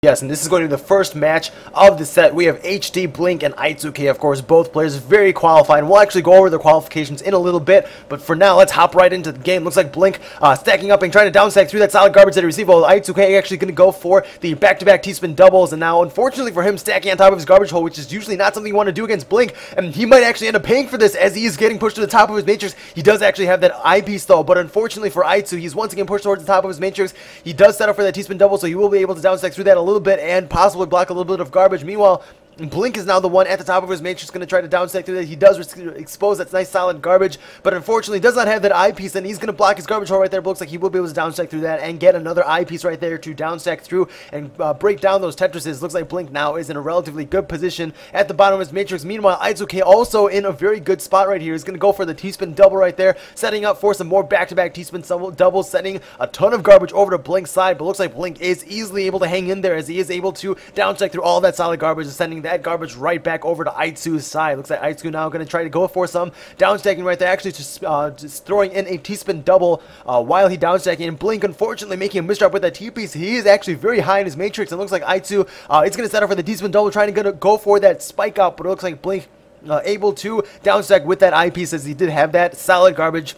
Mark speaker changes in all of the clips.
Speaker 1: Yes, and this is going to be the first match of the set. We have HD, Blink, and I2K, of course, both players very qualified. We'll actually go over their qualifications in a little bit, but for now, let's hop right into the game. Looks like Blink stacking up and trying to downstack through that solid garbage that he received, while I2K actually going to go for the back-to-back T-spin doubles, and now, unfortunately for him, stacking on top of his garbage hole, which is usually not something you want to do against Blink, and he might actually end up paying for this as he is getting pushed to the top of his matrix. He does actually have that eyepiece, though, but unfortunately for I2, he's once again pushed towards the top of his matrix. He does set up for that T-spin double, so he will be able to downstack through that a little bit and possibly block a little bit of garbage. Meanwhile, Blink is now the one at the top of his matrix going to try to downstack through that. He does expose that nice solid garbage, but unfortunately does not have that eyepiece, and he's going to block his garbage hole right there. But looks like he will be able to downstack through that and get another eyepiece right there to downstack through and break down those Tetrises. Looks like Blink now is in a relatively good position at the bottom of his matrix. Meanwhile, I2K also in a very good spot right here. He's going to go for the T-spin double right there, setting up for some more back-to-back T-spin doubles, sending a ton of garbage over to Blink's side. But looks like Blink is easily able to hang in there as he is able to downstack through all that solid garbage and sending that garbage right back over to I2's side. Looks like I2 now going to try to go for some downstacking right there, actually just throwing in a T-spin double while he downstacking, and Blink unfortunately making a misdrop with that T-piece. He is actually very high in his matrix, and looks like I2 is going to set up for the T-spin double, trying to go for that spike out, but it looks like Blink able to downstack with that eyepiece as he did have that solid garbage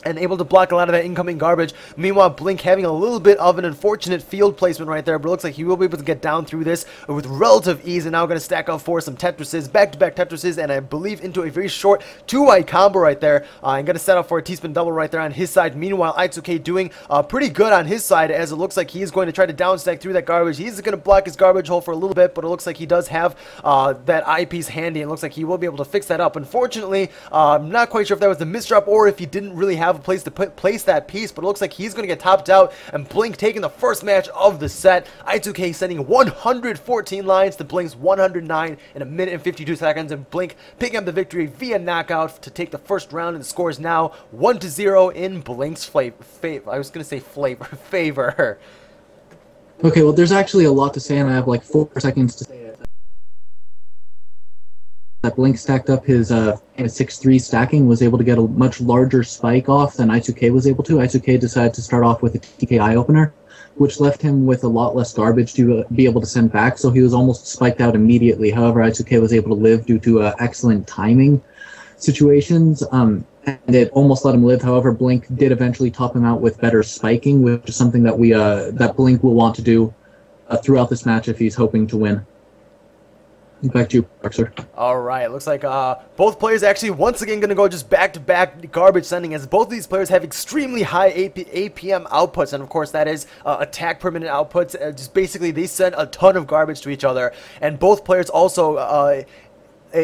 Speaker 1: and able to block a lot of that incoming garbage. Meanwhile, Blink having a little bit of an unfortunate field placement right there, but it looks like he will be able to get down through this with relative ease, and now going to stack up for some Tetrises, back-to-back Tetrises, and I believe into a very short two-wide combo right there, and going to set up for a T-spin double right there on his side. Meanwhile, I2K doing pretty good on his side, as it looks like he's going to try to downstack through that garbage. He's going to block his garbage hole for a little bit, but it looks like he does have that eyepiece handy, and looks like he will be able to fix that up. Unfortunately, I'm not quite sure if that was the misdrop or if he didn't really have a place to place that piece, but it looks like he's going to get topped out, and Blink taking the first match of the set. I2K sending 114 lines to Blink's 109 in a minute and 52 seconds, and Blink picking up the victory via knockout to take the first round, and the score is now 1-0 in Blink's favor.
Speaker 2: Okay, well, there's actually a lot to say, and I have like 4 seconds to say it. That Blink stacked up his 6-3 stacking, was able to get a much larger spike off than I2K was able to. I2K decided to start off with a TKI opener, which left him with a lot less garbage to be able to send back, so he was almost spiked out immediately. However, I2K was able to live due to excellent timing situations, and it almost let him live. However, Blink did eventually top him out with better spiking, which is something that that Blink will want to do throughout this match if he's hoping to win. Back to you, Boxer.
Speaker 1: All right, looks like both players actually once again going to go just back-to-back garbage sending, as both of these players have extremely high APM outputs, and of course that is attack per minute outputs. Just basically they send a ton of garbage to each other, and both players also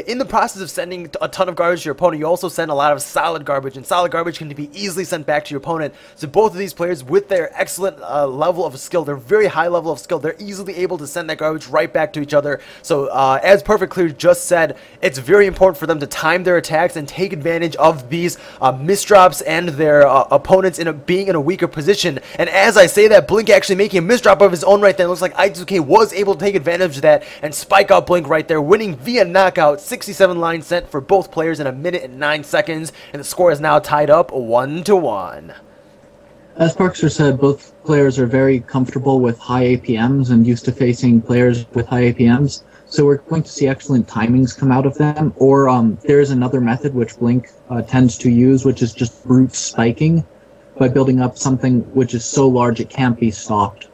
Speaker 1: in the process of sending a ton of garbage to your opponent, you also send a lot of solid garbage, and solid garbage can be easily sent back to your opponent. So both of these players, with their excellent level of skill, their very high level of skill, they're easily able to send that garbage right back to each other. So as Perfect Clear just said, it's very important for them to time their attacks and take advantage of these misdrops and their opponents being in a weaker position. And as I say that, Blink actually making a misdrop of his own right there. It looks like I2K was able to take advantage of that and spike out Blink right there, winning via knockout. 67 lines sent for both players in a minute and 9 seconds, and the score is now tied up 1-1.
Speaker 2: As Parkster said, both players are very comfortable with high APMs and used to facing players with high APMs, so we're going to see excellent timings come out of them. Or there is another method which Blink tends to use, which is just brute spiking by building up something which is so large it can't be stopped.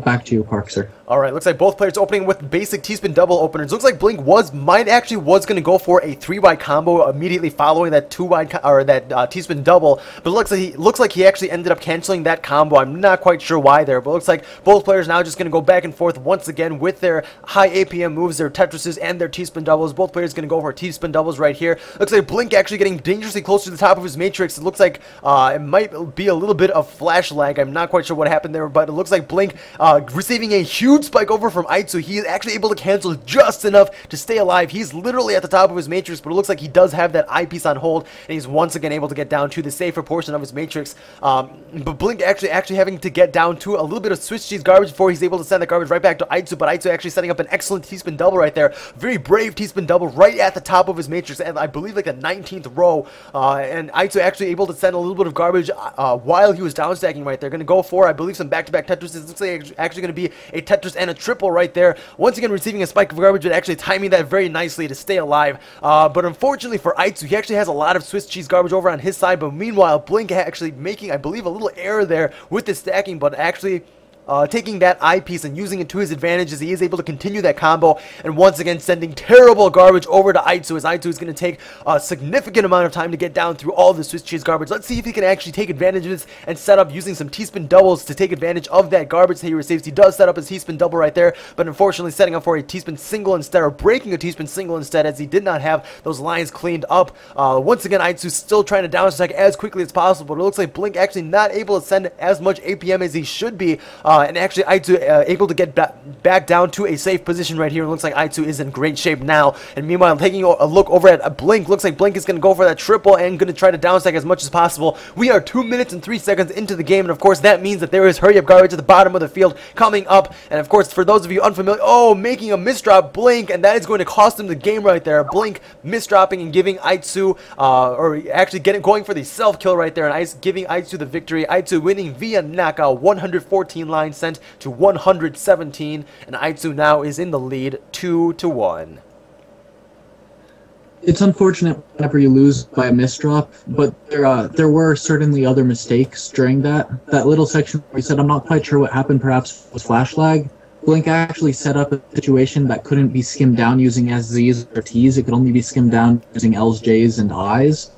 Speaker 2: Back to you, Parkster.
Speaker 1: Alright, looks like both players opening with basic T-spin double openers. Looks like Blink was going to go for a 3-wide combo immediately following that 2-wide or that T-spin double, but it looks like he actually ended up canceling that combo. I'm not quite sure why there, but it looks like both players now just going to go back and forth once again with their high APM moves, their Tetrises, and their T-spin doubles. Both players going to go for T-spin doubles right here. Looks like Blink actually getting dangerously close to the top of his matrix. It looks like it might be a little bit of flash lag. I'm not quite sure what happened there, but it looks like Blink receiving a huge spike over from I2. He is actually able to cancel just enough to stay alive. He's literally at the top of his matrix, but it looks like he does have that eyepiece on hold, and he's once again able to get down to the safer portion of his matrix. But Blink actually having to get down to a little bit of switch cheese garbage before he's able to send the garbage right back to I2, but I2 actually setting up an excellent T-spin double right there. Very brave T-spin double right at the top of his matrix, and I believe like the 19th row, and I2 actually able to send a little bit of garbage while he was down stacking right there. Going to go for, I believe, some back-to-back Tetrises. Looks like actually going to be a Tetris Tetris and a triple right there. Once again, receiving a spike of garbage, but actually timing that very nicely to stay alive. But unfortunately for Aitsu, he actually has a lot of Swiss cheese garbage over on his side, but meanwhile, Blink actually making, I believe, a little error there with the stacking, but actually taking that eyepiece and using it to his advantage as he is able to continue that combo, and once again sending terrible garbage over to Aitsu, as Aitsu is going to take a significant amount of time to get down through all the Swiss cheese garbage. Let's see if he can actually take advantage of this and set up using some T-spin doubles to take advantage of that garbage that he receives. He does set up his T-spin double right there, but unfortunately setting up for a T-spin single instead, or breaking a T-spin single instead, as he did not have those lines cleaned up. Once again, Aitsu still trying to down stack as quickly as possible, but it looks like Blink actually not able to send as much APM as he should be. And actually Aitsu able to get back down to a safe position right here. It looks like Aitsu is in great shape now. And meanwhile, taking a look over at Blink, looks like Blink is going to go for that triple and going to try to downstack as much as possible. We are 2 minutes and 3 seconds into the game, and of course that means that there is hurry up garbage at the bottom of the field coming up. And of course, for those of you unfamiliar, making a misdrop, Blink, and that is going to cost him the game right there. Blink misdropping and giving Aitsu, or actually going for the self kill right there, and giving Aitsu the victory. Aitsu winning via knockout, 114 lines sent to 117, and Aitsu now is in the lead 2-1.
Speaker 2: It's unfortunate whenever you lose by a misdrop, but there were certainly other mistakes during that little section where he said, I'm not quite sure what happened, perhaps it was flash lag. Blink actually set up a situation that couldn't be skimmed down using SZs or Ts. It could only be skimmed down using Ls, Js, and Is.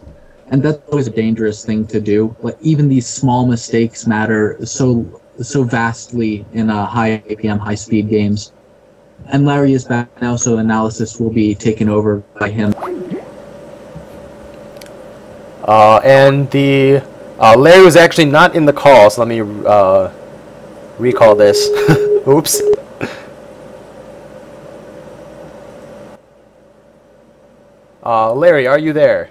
Speaker 2: And that's always a dangerous thing to do. Like, even these small mistakes matter so vastly in high APM, high-speed games. And Larry is back now, so analysis will be taken over by him.
Speaker 1: And the Larry was actually not in the call, so let me recall this. Oops. Larry, are you there?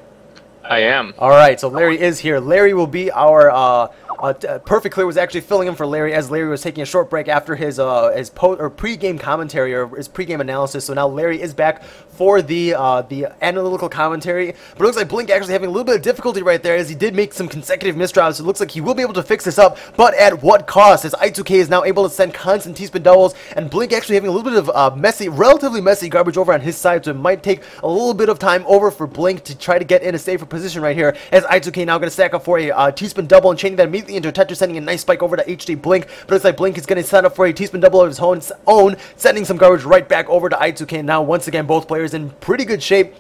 Speaker 3: I am.
Speaker 1: All right, so Larry is here. Larry will be our Perfect Clear was actually filling in for Larry as Larry was taking a short break after his pre-game commentary, or his pre-game analysis. So now Larry is back for the analytical commentary. But it looks like Blink actually having a little bit of difficulty right there, as he did make some consecutive misdrops. So it looks like he will be able to fix this up, but at what cost? As Aitsuke is now able to send constant T-spin doubles, and Blink actually having a little bit of relatively messy garbage over on his side. So it might take a little bit of time over for Blink to try to get in a safer position right here, as Aitsuke now going to stack up for a T-spin double and chaining that immediately into a Tetris, sending a nice spike over to HD Blink. But it looks like Blink is going to set up for a T-spin double of his own, sending some garbage right back over to Aitsuke. And now once again, both players in pretty good shape.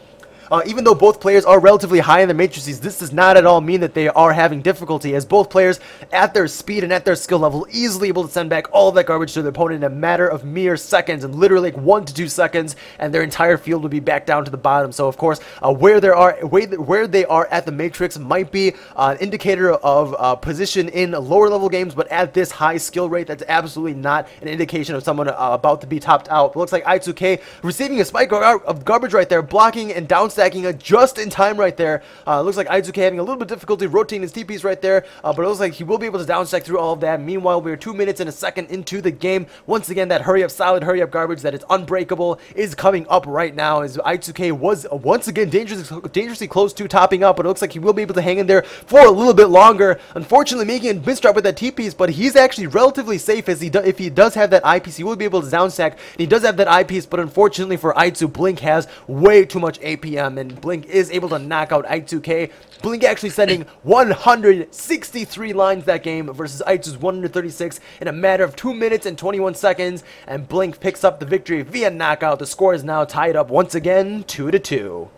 Speaker 1: Even though both players are relatively high in the matrices, this does not at all mean that they are having difficulty, as both players at their speed and at their skill level easily able to send back all of that garbage to their opponent in a matter of mere seconds, and literally like 1 to 2 seconds, and their entire field will be back down to the bottom. So of course, where they are at the matrix might be an indicator of position in lower level games, but at this high skill rate, that's absolutely not an indication of someone about to be topped out. It looks like Aitsuke receiving a spike of garbage right there, blocking and downstacking it just in time right there. Looks like Aitsuke having a little bit of difficulty rotating his TPs right there, but it looks like he will be able to downstack through all of that. Meanwhile, we are 2 minutes and a second into the game. Once again, that solid hurry up garbage that is unbreakable is coming up right now, as Aitsuke was once again dangerously close to topping up, but it looks like he will be able to hang in there for a little bit longer. Unfortunately, making a misdrop with that TPs, but he's actually relatively safe, as if he does have that eyepiece, he will be able to downstack, and he does have that eyepiece. But unfortunately for Aitsu, Blink has way too much APM, and Blink is able to knock out Aitsuke. Blink actually sending 163 lines that game versus Aitsu's 136 in a matter of 2 minutes and 21 seconds, and Blink picks up the victory via knockout. The score is now tied up once again 2-2.
Speaker 3: You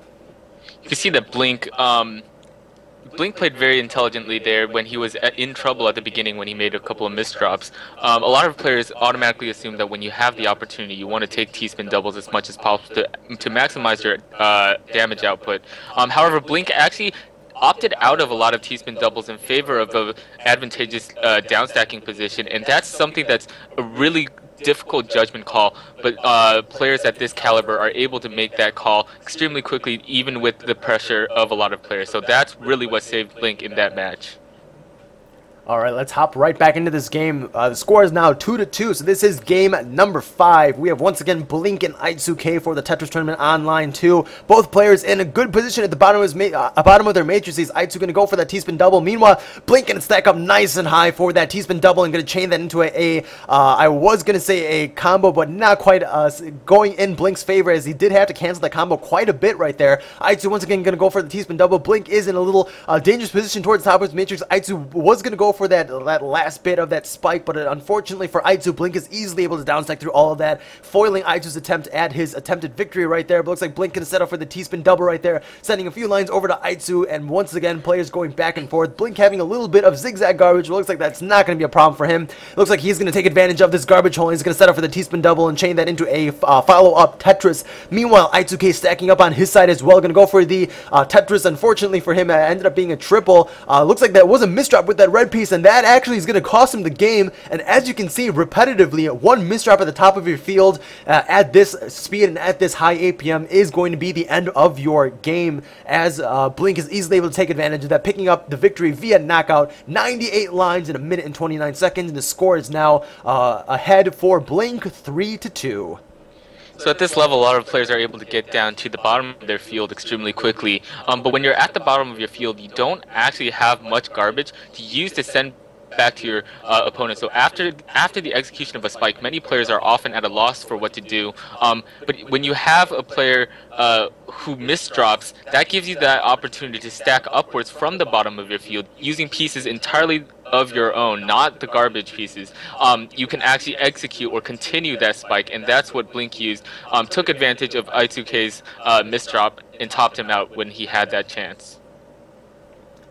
Speaker 3: can see that Blink played very intelligently there when he was in trouble at the beginning, when he made a couple of misdrops. A lot of players automatically assume that when you have the opportunity, you want to take T-spin doubles as much as possible to maximize your damage output. However, Blink actually opted out of a lot of T-spin doubles in favor of an advantageous downstacking position, and that's something that's a really difficult judgment call, but players at this caliber are able to make that call extremely quickly, even with the pressure of a lot of players. So that's really what saved Blink in that match.
Speaker 1: All right, let's hop right back into this game. The score is now 2-2, so this is game number 5. We have once again Blink and I2K for the Tetris Tournament Online 2. Both players in a good position at the bottom of their matrices. I2 going to go for that T-spin double. Meanwhile, Blink going to stack up nice and high for that T-spin double and going to chain that into I was going to say a combo, but not quite going in Blink's favor, as he did have to cancel that combo quite a bit right there. I2 once again going to go for the T-spin double. Blink is in a little dangerous position towards the top of his matrix. I2 was going to go for that last bit of that spike, but unfortunately for I2, Blink is easily able to downstack through all of that, foiling I2's attempt at his attempted victory right there. But looks like Blink can set up for the T-spin double right there, sending a few lines over to I2, and once again, players going back and forth. Blink having a little bit of zigzag garbage, but looks like that's not going to be a problem for him. It looks like he's going to take advantage of this garbage hole, and he's going to set up for the T-spin double and chain that into a follow-up Tetris. Meanwhile, I2K stacking up on his side as well, going to go for the Tetris. Unfortunately for him, it ended up being a triple. Looks like that was a misdrop with that red piece, and that actually is going to cost him the game. And as you can see, repetitively, one misdrop at the top of your field at this speed and at this high APM is going to be the end of your game, as Blink is easily able to take advantage of that, picking up the victory via knockout. 98 lines in 1 minute and 29 seconds, and the score is now ahead for Blink 3-2.
Speaker 3: So at this level, a lot of players are able to get down to the bottom of their field extremely quickly. But when you're at the bottom of your field, you don't actually have much garbage to use to send back to your opponent. So after the execution of a spike, many players are often at a loss for what to do. But when you have a player who misdrops, that gives you that opportunity to stack upwards from the bottom of your field using pieces entirely of your own, not the garbage pieces. You can actually execute or continue that spike, and that's what Blink used. Took advantage of I2K's misdrop and topped him out when he had that chance.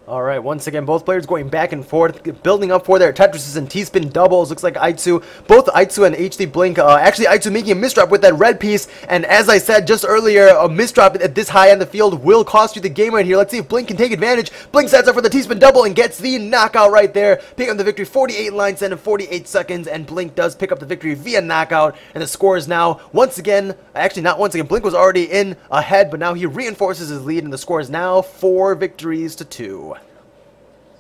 Speaker 1: Alright, once again, both players going back and forth, building up for their Tetrises and T-spin doubles. Looks like both I2 and HD Blink, actually I2 making a misdrop with that red piece, and as I said just earlier, a misdrop at this high on the field will cost you the game right here. Let's see if Blink can take advantage. Blink sets up for the T-spin double and gets the knockout right there, picking up the victory. 48 lines in 48 seconds, and Blink does pick up the victory via knockout, and the score is now, once again, actually not once again, Blink was already in ahead, but now he reinforces his lead, and the score is now 4 victories to 2.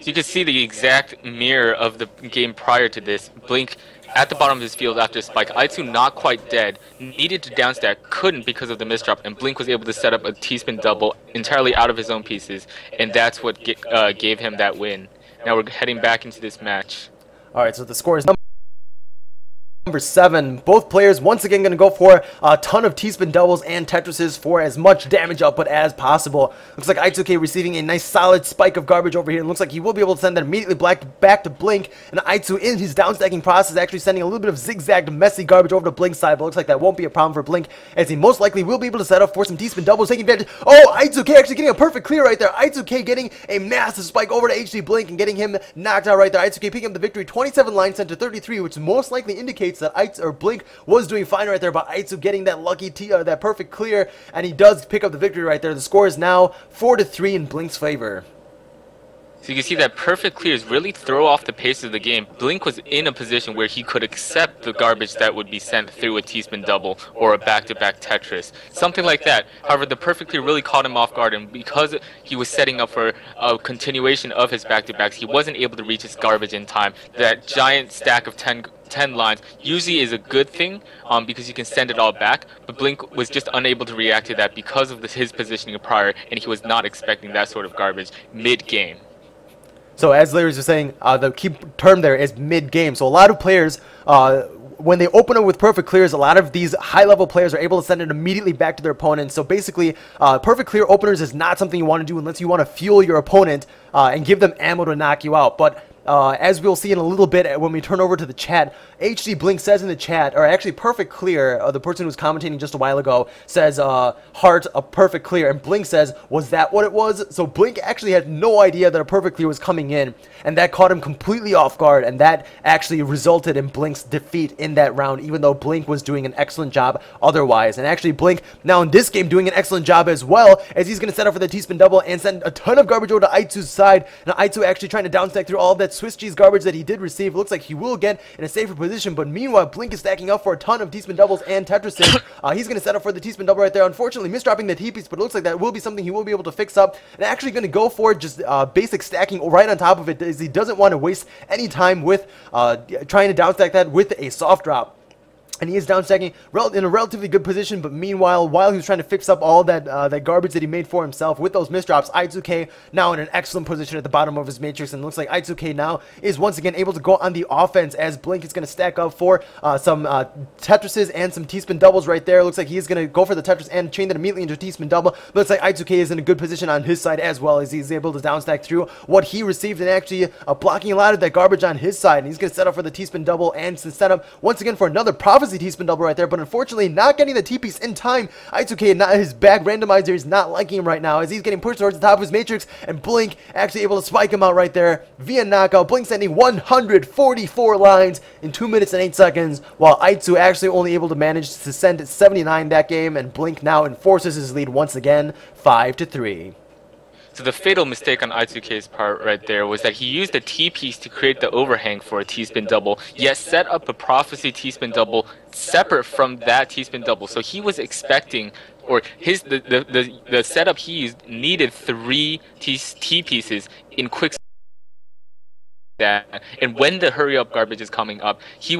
Speaker 3: You can see the exact mirror of the game prior to this. Blink at the bottom of his field after spike. I2 not quite dead, needed to downstack, couldn't because of the misdrop, and Blink was able to set up a T-spin double entirely out of his own pieces, and that's what gave him that win. Now we're heading back into this match.
Speaker 1: Alright, so the score is number 7. Both players once again going to go for a ton of T-spin doubles and Tetrises for as much damage output as possible. Looks like I2K receiving a nice solid spike of garbage over here, and looks like he will be able to send that immediately back to Blink, and I2 in his downstacking process actually sending a little bit of zigzagged messy garbage over to Blink's side, but looks like that won't be a problem for Blink, as he most likely will be able to set up for some T-spin doubles, taking advantage. Oh, I2K actually getting a perfect clear right there. I2K getting a massive spike over to HD Blink and getting him knocked out right there. I2K picking up the victory, 27 lines sent to 33, which most likely indicates that Blink was doing fine right there, but I2 getting that lucky that perfect clear, and he does pick up the victory right there. The score is now 4-3 in Blink's favor.
Speaker 3: So you can see that perfect clears really throw off the pace of the game. Blink was in a position where he could accept the garbage that would be sent through a T-spin double or a back-to-back Tetris. Something like that. However, the perfect clear really caught him off guard, and because he was setting up for a continuation of his back-to-backs, he wasn't able to reach his garbage in time. That giant stack of 10 lines usually is a good thing because you can send it all back, but Blink was just unable to react to that because of his positioning prior, and he was not expecting that sort of garbage mid-game.
Speaker 1: So as Larry was saying, the key term there is mid-game. So a lot of players, when they open up with perfect clears, a lot of these high-level players are able to send it immediately back to their opponents. So basically, perfect clear openers is not something you want to do unless you want to fuel your opponent and give them ammo to knock you out. But as we'll see in a little bit when we turn over to the chat, HD Blink says in the chat, or actually Perfect Clear, the person who was commentating just a while ago, says, heart, a perfect clear, and Blink says, was that what it was? So Blink actually had no idea that a perfect clear was coming in, and that caught him completely off guard, and that actually resulted in Blink's defeat in that round, even though Blink was doing an excellent job otherwise. And actually Blink, now in this game, doing an excellent job as well, as he's going to set up for the T-spin double and send a ton of garbage over to I2's side, and I2 actually trying to downstack through all of that Swiss cheese garbage that he did receive. It looks like he will get in a safer position, but meanwhile, Blink is stacking up for a ton of T-spin doubles and Tetrises. He's going to set up for the T-spin double right there. Unfortunately, misdropping the T-piece, but it looks like that will be something he will be able to fix up. And actually going to go for just basic stacking right on top of it, as he doesn't want to waste any time with trying to downstack that with a soft drop. And he is down stacking in a relatively good position, but meanwhile, while he was trying to fix up all that that garbage that he made for himself with those misdrops, I2K now in an excellent position at the bottom of his matrix, and it looks like I2K now is once again able to go on the offense, as Blink is going to stack up for some Tetrises and some T-spin doubles right there. It looks like he is going to go for the Tetris and chain that immediately into a T-spin double. Looks like I2K is in a good position on his side as well, as he's able to down stack through what he received and actually blocking a lot of that garbage on his side. And he's going to set up for the T-spin double and to set up once again for another Prophecy T-spin double right there, but unfortunately not getting the T-piece in time. I2K, his back randomizer is not liking him right now, as he's getting pushed towards the top of his matrix, and Blink actually able to spike him out right there via knockout. Blink sending 144 lines in 2 minutes and 8 seconds, while I2 actually only able to manage to send 79 that game, and Blink now enforces his lead once again, 5-3.
Speaker 3: So the fatal mistake on I2K's part right there was that he used a T-piece to create the overhang for a T-spin double, yet set up a Prophecy T-spin double separate from that T-spin double. So he was expecting, or the setup he used needed 3 T-pieces in quick that, and when the hurry up garbage is coming up, he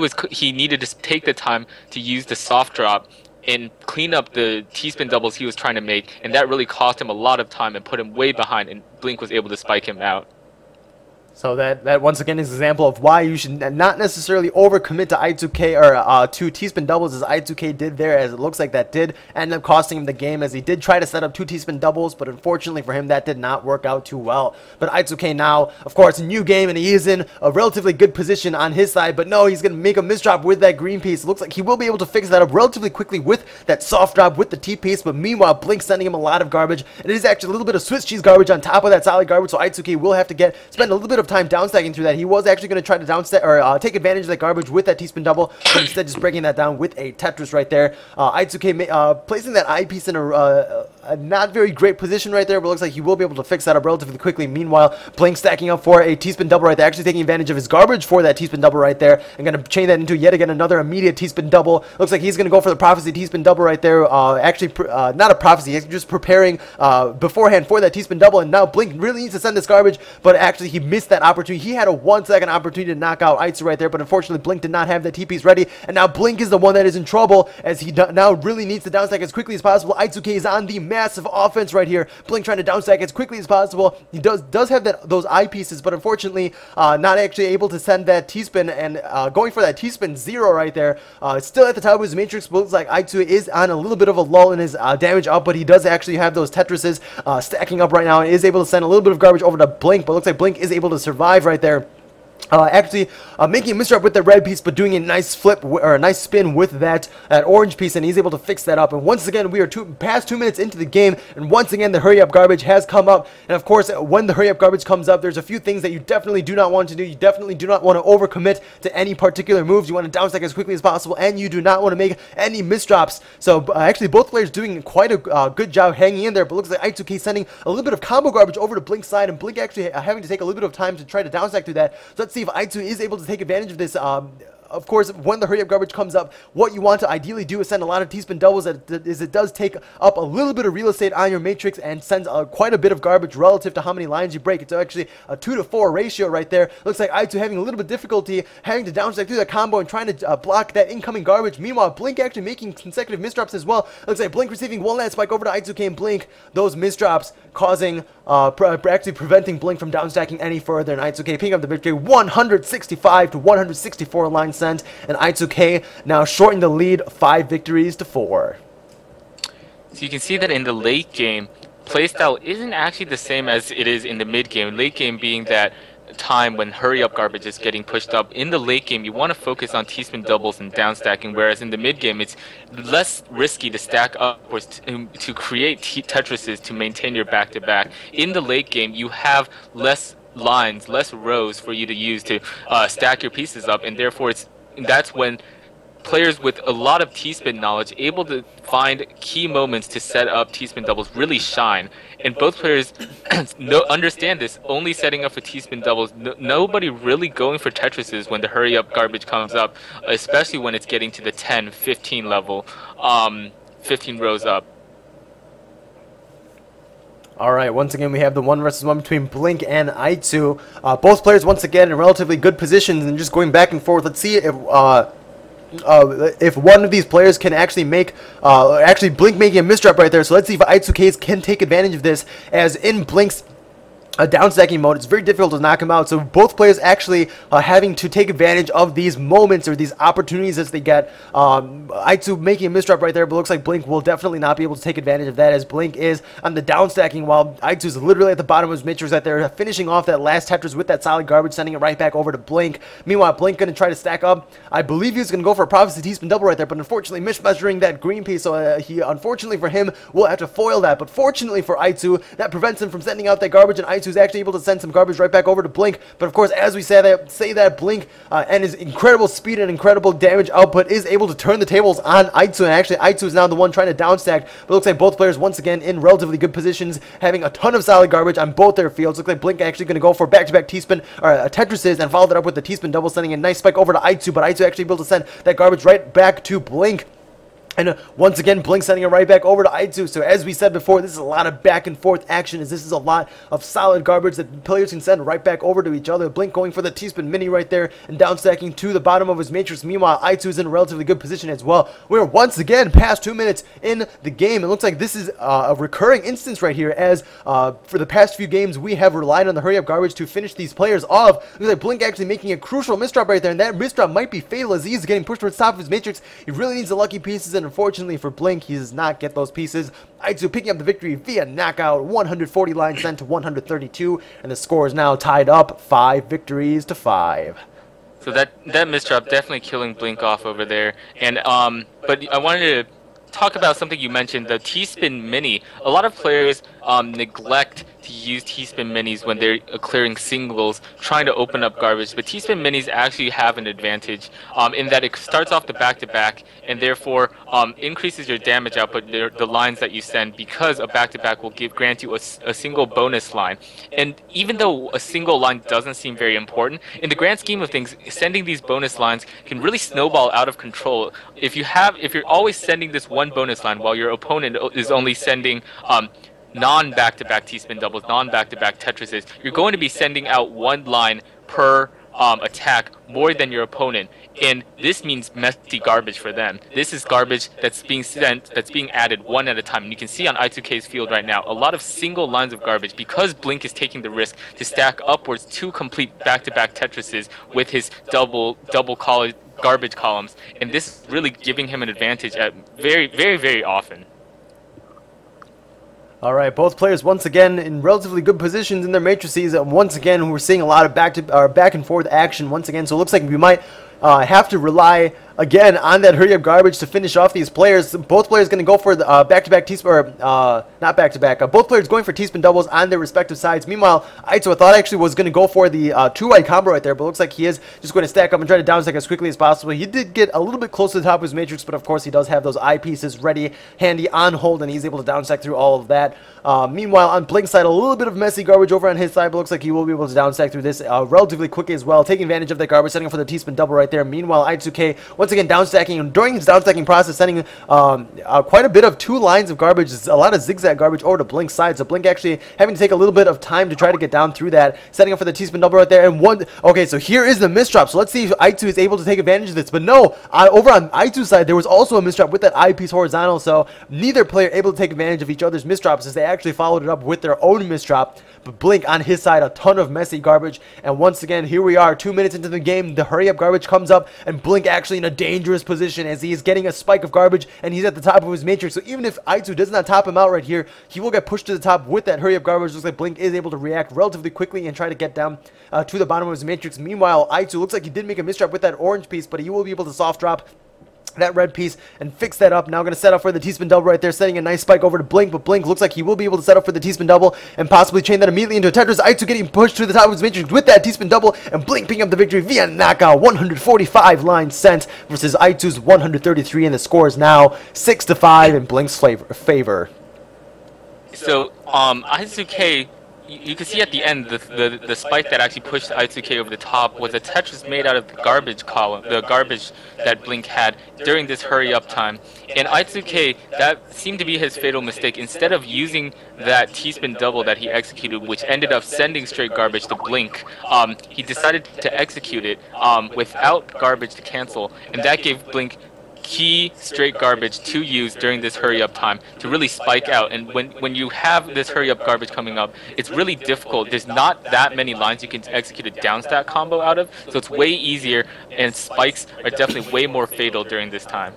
Speaker 3: needed to take the time to use the soft drop and clean up the T-spin doubles he was trying to make, and that really cost him a lot of time and put him way behind, and Blink was able to spike him out.
Speaker 1: So that once again is an example of why you should not necessarily overcommit to I2K or to T-spin doubles, as I2K did there, as it looks like that did end up costing him the game, as he did try to set up 2 T-spin doubles, but unfortunately for him that did not work out too well. But I2K now, of course, new game, and he is in a relatively good position on his side, but no, he's going to make a misdrop with that green piece. It looks like he will be able to fix that up relatively quickly with that soft drop with the T-piece, but meanwhile Blink sending him a lot of garbage. It is actually a little bit of Swiss cheese garbage on top of that solid garbage, so I2K will have to spend a little bit of time downstacking through that. He was actually going to try to downstack or take advantage of that garbage with that T-spin double, but instead just breaking that down with a Tetris right there. I2K placing that eye piece in a not very great position right there, but looks like he will be able to fix that up relatively quickly. Meanwhile, Blink stacking up for a T-spin double right there, actually taking advantage of his garbage for that T-spin double right there, and going to chain that into yet again another immediate T-spin double. Looks like he's going to go for the Prophecy T-spin double right there. Not a Prophecy, he's just preparing beforehand for that T-spin double, and now Blink really needs to send this garbage, but actually he missed that opportunity. He had a 1-second opportunity to knock out Aitsu right there, but unfortunately Blink did not have the T-piece ready, and now Blink is the one that is in trouble, as he now really needs to downstack as quickly as possible. Aitsuke is on the massive offense right here. Blink trying to downstack as quickly as possible. He does have those eye pieces, but unfortunately not actually able to send that T-spin, and going for that T-spin 0 right there. Still at the top of his matrix, looks like Aitsu is on a little bit of a lull in his damage up, but he does actually have those Tetrises stacking up right now, and is able to send a little bit of garbage over to Blink, but looks like Blink is able to survive right there. Making a misdrop with the red piece, but doing a nice flip or a nice spin with that orange piece, and he's able to fix that up. And once again, we are past 2 minutes into the game, and once again the hurry up garbage has come up. And of course, when the hurry up garbage comes up, there's a few things that you definitely do not want to do. You definitely do not want to overcommit to any particular moves. You want to downstack as quickly as possible, and you do not want to make any misdrops. So actually, both players doing quite a good job hanging in there. But looks like I2K sending a little bit of combo garbage over to Blink's side, and Blink actually having to take a little bit of time to try to downstack through that. So let's see if I2 is able to take advantage of this. Of course, when the hurry up garbage comes up, what you want to ideally do is send a lot of T-spin doubles, as it does take up a little bit of real estate on your matrix and sends quite a bit of garbage relative to how many lines you break. It's actually a 2-to-4 ratio right there. Looks like I2 having a little bit of difficulty having to downstack through that combo and trying to block that incoming garbage. Meanwhile, Blink actually making consecutive misdrops as well. Looks like Blink receiving one last spike over to I2K, and Blink, those misdrops causing actually preventing Blink from downstacking any further, and I2K picking up the victory 165 to 164 lines sent, and I2K now shortening the lead 5 victories to 4.
Speaker 3: So you can see that in the late game, playstyle isn't actually the same as it is in the mid game. Late game being that time when hurry up garbage is getting pushed up. In the late game, you want to focus on T-spin doubles and down stacking, whereas in the mid game, it's less risky to stack up or to create Tetrises to maintain your back-to-back. In the late game, you have less lines, less rows for you to use to stack your pieces up, and therefore that's when players with a lot of T-spin knowledge able to find key moments to set up T-spin doubles really shine. And both players understand this, only setting up for T-spin doubles. Nobody really going for Tetrises when the hurry-up garbage comes up, especially when it's getting to the 10, 15 level, 15 rows up.
Speaker 1: Alright, once again we have the 1 versus 1 between Blink and I2. Both players once again in relatively good positions and just going back and forth. Let's see if one of these players can actually make, actually Blink making a misdrop right there. So let's see if I2Ks can take advantage of this, as in Blink's down stacking mode, it's very difficult to knock him out. So both players actually having to take advantage of these moments or these opportunities as they get. I2 making a misdrop right there, but looks like Blink will definitely not be able to take advantage of that, as Blink is on the down stacking while I2 is literally at the bottom of his matrix right there, finishing off that last Tetris with that solid garbage, sending it right back over to Blink. Meanwhile, Blink going to try to stack up. I believe he was going to go for a Prophecy T-spin double right there, but unfortunately mismeasuring that green piece, so he, unfortunately for him, will have to foil that. But fortunately for I2, that prevents him from sending out that garbage, and I2 is actually able to send some garbage right back over to Blink. But of course, as we say that Blink and his incredible speed and incredible damage output is able to turn the tables on I2, and actually I2 is now the one trying to down stack. But it looks like both players once again in relatively good positions, having a ton of solid garbage on both their fields. Looks like Blink actually going to go for back-to-back T-spin or Tetrises and follow that up with the T-spin double, sending a nice spike over to I2, but I2 actually able to send that garbage right back to Blink. And once again, Blink sending it right back over to I2. So as we said before, this is a lot of back and forth action, as this is a lot of solid garbage that players can send right back over to each other. Blink going for the T-spin mini right there and down stacking to the bottom of his matrix. Meanwhile, I2 is in a relatively good position as well. We're once again past 2 minutes in the game. It looks like this is a recurring instance right here, as for the past few games we have relied on the hurry up garbage to finish these players off. Looks like Blink actually making a crucial misdrop right there, and that misdrop might be fatal as he's getting pushed towards the top of his matrix. He really needs the lucky pieces, and unfortunately for Blink, he does not get those pieces. I2 picking up the victory via knockout, 140 lines sent to 132, and the score is now tied up 5 victories to 5.
Speaker 3: So that misdrop definitely killing Blink off over there. And but I wanted to talk about something you mentioned, the T-spin mini. A lot of players neglect to use T-spin minis when they're clearing singles, trying to open up garbage. But T-spin minis actually have an advantage in that it starts off the back-to-back and therefore increases your damage output, the lines that you send, because a back-to-back will grant you a single bonus line. And even though a single line doesn't seem very important, in the grand scheme of things, sending these bonus lines can really snowball out of control. If you're always sending this one bonus line while your opponent is only sending non-back-to-back T-spin doubles, non-back-to-back Tetrises, you're going to be sending out one line per attack more than your opponent, and this means messy garbage for them. This is garbage that's being sent, that's being added one at a time. And you can see on I2K's field right now, a lot of single lines of garbage, because Blink is taking the risk to stack upwards 2 complete back-to-back Tetrises with his double garbage columns, and this is really giving him an advantage at very often.
Speaker 1: Alright, both players once again in relatively good positions in their matrices. Once again, we're seeing a lot of back and forth action once again. So it looks like we might have to rely again on that hurry up garbage to finish off these players. Both players going to go for the back-to-back T-spin, or not back-to-back. Both players going for T-spin doubles on their respective sides. Meanwhile, I2 I thought actually was going to go for the 2-right combo right there, but looks like he is just going to stack up and try to down stack as quickly as possible. He did get a little bit close to the top of his matrix, but of course he does have those eye pieces ready, handy, on hold, and he's able to down stack through all of that. Meanwhile, on Blink's side, a little bit of messy garbage over on his side, but looks like he will be able to down stack through this relatively quickly as well, taking advantage of that garbage, setting up for the T-spin double right there. Meanwhile, I2K once again down stacking, and during his down stacking process, sending quite a bit of 2 lines of garbage, a lot of zigzag garbage over to Blink's side. So Blink actually having to take a little bit of time to try to get down through that, setting up for the T-spin double right there. And okay, so here is the misdrop. So let's see if I2 is able to take advantage of this. But no, over on I2's side, there was also a misdrop with that eyepiece horizontal. So neither player able to take advantage of each other's misdrops, as they actually followed it up with their own misdrop. But Blink on his side, a ton of messy garbage. And once again, here we are 2 minutes into the game. The hurry up garbage comes up, and Blink actually in a dangerous position, as he is getting a spike of garbage, and he's at the top of his matrix. So even if I2 does not top him out right here, he will get pushed to the top with that hurry up garbage. Looks like Blink is able to react relatively quickly and try to get down to the bottom of his matrix. Meanwhile, I2 looks like he did make a misdrop with that orange piece, but he will be able to soft drop that red piece and fix that up. Now going to set up for the T-spin double right there, setting a nice spike over to Blink, but Blink looks like he will be able to set up for the T-spin double and possibly chain that immediately into a Tetris. I2 getting pushed to the top of his matrix with that T-spin double, and Blink picking up the victory via knockout. 145 lines sent versus I2's 133, and the score is now 6-5 in Blink's favor.
Speaker 3: So I2K, you can see at the end the spike that actually pushed I2K over the top was a Tetris made out of the garbage column, the garbage that Blink had during this hurry up time. And I2K, that seemed to be his fatal mistake. Instead of using that T-spin double that he executed, which ended up sending straight garbage to Blink, he decided to execute it without garbage to cancel, and that gave Blink key straight garbage to use during this hurry up time to really spike out. And when you have this hurry up garbage coming up, it's really difficult. There's not that many lines you can execute a down stack combo out of, so it's way easier, and spikes are definitely way more fatal during this time.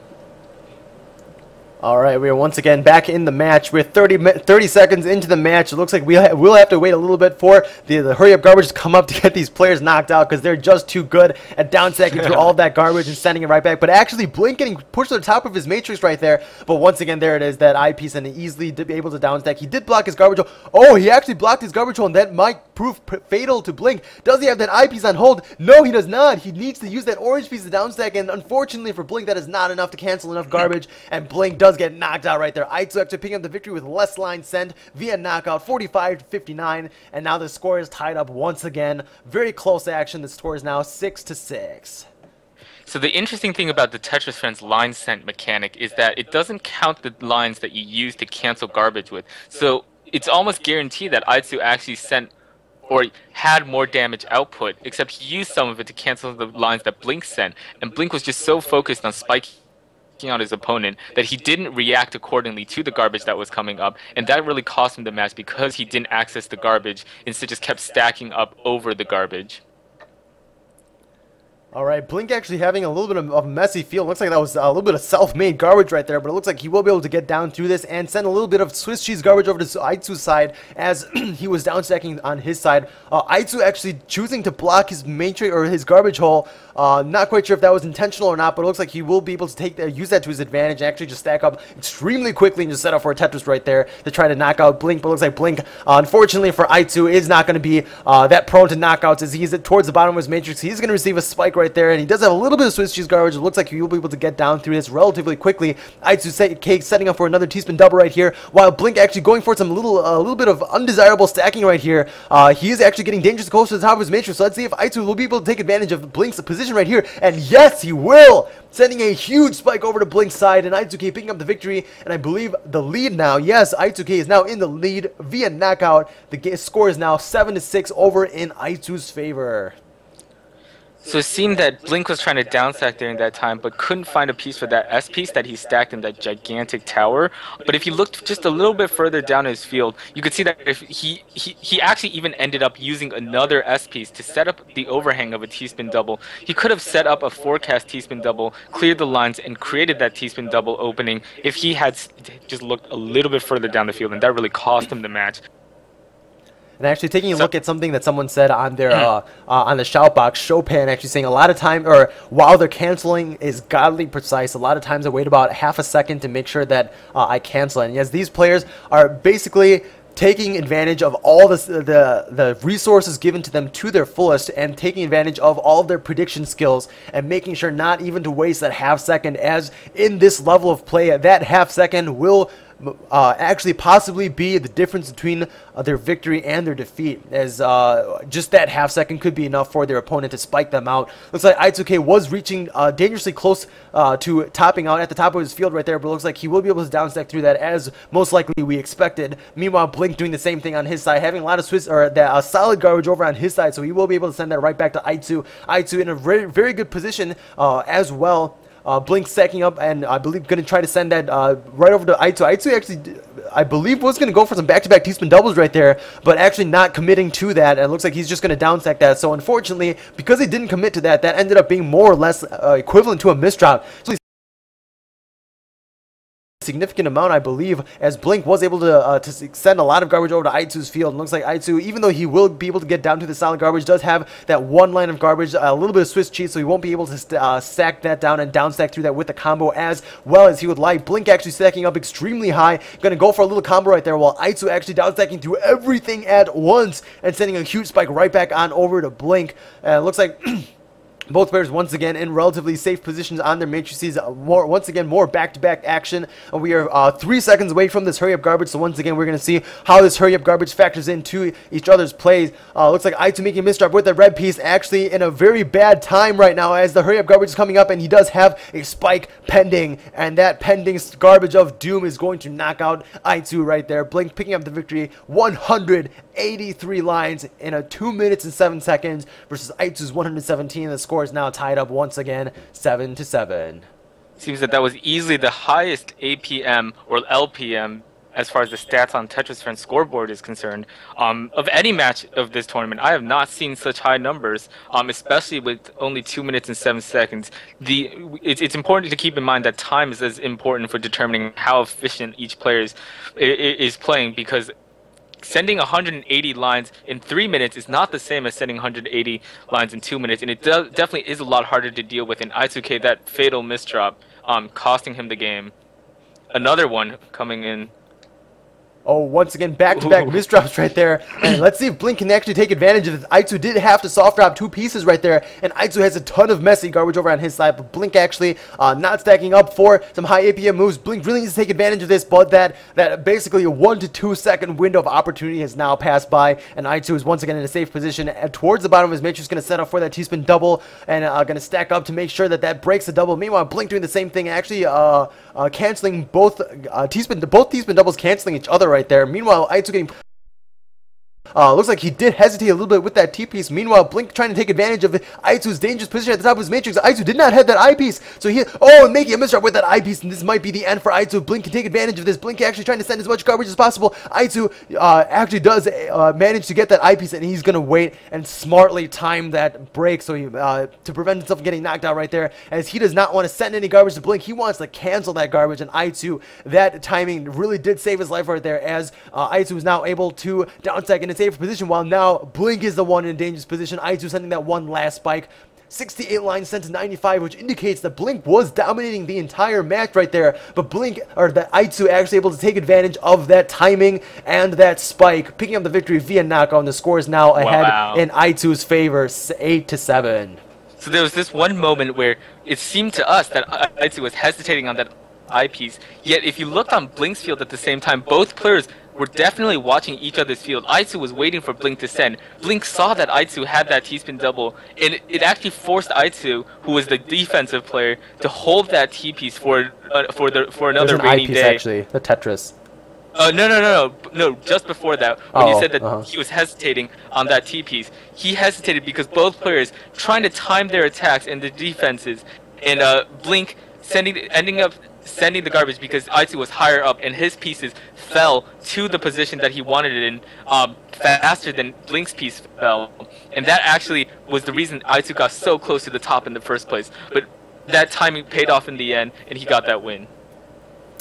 Speaker 1: Alright, we are once again back in the match. We're 30 seconds into the match. It looks like we'll have to wait a little bit for the hurry-up garbage to come up to get these players knocked out, because they're just too good at down-stacking through all of that garbage and sending it right back. But actually, Blink getting pushed to the top of his matrix right there. But once again, there it is, that eye piece, and he easily did be able to down-stack. He did block his garbage hole. Oh, he actually blocked his garbage hole, and that might prove fatal to Blink. Does he have that eye piece on hold? No, he does not. He needs to use that orange piece to down-stack, and unfortunately for Blink, that is not enough to cancel enough garbage, and Blink does get knocked out right there. I2 actually picking up the victory with less lines sent via knockout, 45-59, and now the score is tied up once again. Very close action. The score is now 6-6.
Speaker 3: So the interesting thing about the Tetris Friends line sent mechanic is that it doesn't count the lines that you use to cancel garbage with. So it's almost guaranteed that I2 actually sent or had more damage output, except he used some of it to cancel the lines that Blink sent, and Blink was just so focused on spiking out his opponent that he didn't react accordingly to the garbage that was coming up, and that really cost him the match because he didn't access the garbage, instead just kept stacking up over the garbage.
Speaker 1: Alright, Blink actually having a little bit of a messy feel. Looks like that was a little bit of self-made garbage right there, but it looks like he will be able to get down through this and send a little bit of Swiss cheese garbage over to I2's side as he was down stacking on his side. I2 actually choosing to block his matrix or his garbage hole. Not quite sure if that was intentional or not, but it looks like he will be able to use that to his advantage and actually just stack up extremely quickly and just set up for a Tetris right there to try to knock out Blink. But it looks like Blink, unfortunately for I2, is not going to be that prone to knockouts as he's towards the bottom of his matrix. He's going to receive a spike right there, and he does have a little bit of Swiss cheese garbage. It looks like he will be able to get down through this relatively quickly. I2 setting up for another T-spin double right here, while Blink actually going for some little bit of undesirable stacking right here. He is actually getting dangerously close to the top of his matrix, so let's see if I2 will be able to take advantage of Blink's position right here, and yes, he will! Sending a huge spike over to Blink's side, and I2K picking up the victory, and I believe the lead now. Yes, I2K is now in the lead via knockout. The score is now 7-6 over in I2's favor.
Speaker 3: So it seemed that Blink was trying to downstack during that time, but couldn't find a piece for that S piece that he stacked in that gigantic tower. But if you looked just a little bit further down his field, you could see that if he actually even ended up using another S piece to set up the overhang of a T-spin double. He could have set up a forecast T-spin double, cleared the lines, and created that T-spin double opening if he had just looked a little bit further down the field, and that really cost him the match.
Speaker 1: And actually taking a look at something that someone said on their on the shout box, Chopin actually saying a lot of time, or while they're canceling is godly precise. A lot of times I wait about half a second to make sure that I cancel it. And yes, these players are basically taking advantage of all the resources given to them to their fullest, and taking advantage of all of their prediction skills and making sure not even to waste that half second, as in this level of play, that half second will actually possibly be the difference between their victory and their defeat, as just that half second could be enough for their opponent to spike them out. Looks like I2K was reaching dangerously close to topping out at the top of his field right there, but it looks like he will be able to downstack through that, as most likely we expected. Meanwhile, Blink doing the same thing on his side, having a lot of solid garbage over on his side, so he will be able to send that right back to I2. I2 in a very, very good position as well. Blink stacking up, and I believe going to try to send that right over to I2. I2 actually, I believe, was going to go for some back-to-back T-spin doubles right there, but actually not committing to that, and it looks like he's just going to downstack that. So unfortunately, because he didn't commit to that, that ended up being more or less equivalent to a misdrop. So significant amount, I believe, as Blink was able to send a lot of garbage over to Aitsu's field. And looks like Aitsu, even though he will be able to get down to the solid garbage, does have that one line of garbage, a little bit of Swiss cheese, so he won't be able to stack that down and down stack through that with the combo as well as he would like. Blink actually stacking up extremely high, going to go for a little combo right there, while Aitsu actually down stacking through everything at once and sending a huge spike right back on over to Blink. Looks like both players once again in relatively safe positions on their matrices. Once again, more back-to-back action. We are 3 seconds away from this hurry-up garbage, so once again, we're going to see how this hurry-up garbage factors into each other's plays. Looks like Aitsu making a misdrop with the red piece, actually in a very bad time right now as the hurry-up garbage is coming up, and he does have a spike pending, and that pending garbage of doom is going to knock out Aitsu right there. Blink picking up the victory, 183 lines in a 2 minutes and 7 seconds versus Aitsu's 117. The score is now tied up once again, 7-7.
Speaker 3: Seems that was easily the highest APM or LPM as far as the stats on Tetris Friends scoreboard is concerned. Of any match of this tournament, I have not seen such high numbers, especially with only 2 minutes and 7 seconds. It's important to keep in mind that time is as important for determining how efficient each player is playing, because sending 180 lines in 3 minutes is not the same as sending 180 lines in 2 minutes, and it definitely is a lot harder to deal with. In I2K, that fatal misdrop costing him the game. Another one coming in.
Speaker 1: Oh, once again, back-to-back misdrops right there. And let's see if Blink can actually take advantage of this. Aitsu did have to soft drop 2 pieces right there, and Aitsu has a ton of messy garbage over on his side, but Blink actually not stacking up for some high APM moves. Blink really needs to take advantage of this, but that basically a 1 to 2 second window of opportunity has now passed by, and Aitsu is once again in a safe position towards the bottom of his matrix, going to set up for that T-spin double, and going to stack up to make sure that breaks the double. Meanwhile, Blink doing the same thing, actually canceling both T-spin doubles, canceling each other right there. Meanwhile, Aitsu getting looks like he did hesitate a little bit with that T-piece. Meanwhile, Blink trying to take advantage of Aitsu's dangerous position at the top of his matrix. Aitsu did not have that I-piece, so and making a misdrop with that I-piece, and this might be the end for Aitsu. Blink can take advantage of this. Blink actually trying to send as much garbage as possible. Aitsu actually does manage to get that I-piece, and he's going to wait and smartly time that break so to prevent himself from getting knocked out right there, as he does not want to send any garbage to Blink. He wants to cancel that garbage, and Aitsu, that timing really did save his life right there, as Aitsu is now able to downstack in a safe position, while now Blink is the one in a dangerous position. Aitsu sending that one last spike. 68 lines sent to 95, which indicates that Blink was dominating the entire match right there, but Aitsu actually able to take advantage of that timing and that spike, picking up the victory via knockout, and the score is now ahead in Aitsu's favor, 8-7.
Speaker 3: So there was this one moment where it seemed to us that Aitsu was hesitating on that I-piece, yet if you looked on Blink's field at the same time, both players were definitely watching each other's field. Aitsu was waiting for Blink to send. Blink saw that Aitsu had that T-spin double, and it actually forced Aitsu, who was the defensive player, to hold that T-piece for another rainy day.
Speaker 1: Actually, the Tetris.
Speaker 3: No, just before that, when you said that he was hesitating on that T-piece, he hesitated because both players trying to time their attacks and the defenses, and Blink ending up sending the garbage because Aitsu was higher up, and his pieces fell to the position that he wanted it in faster than Blink's piece fell, and that actually was the reason Aitsu got so close to the top in the first place. But that timing paid off in the end, and he got that win.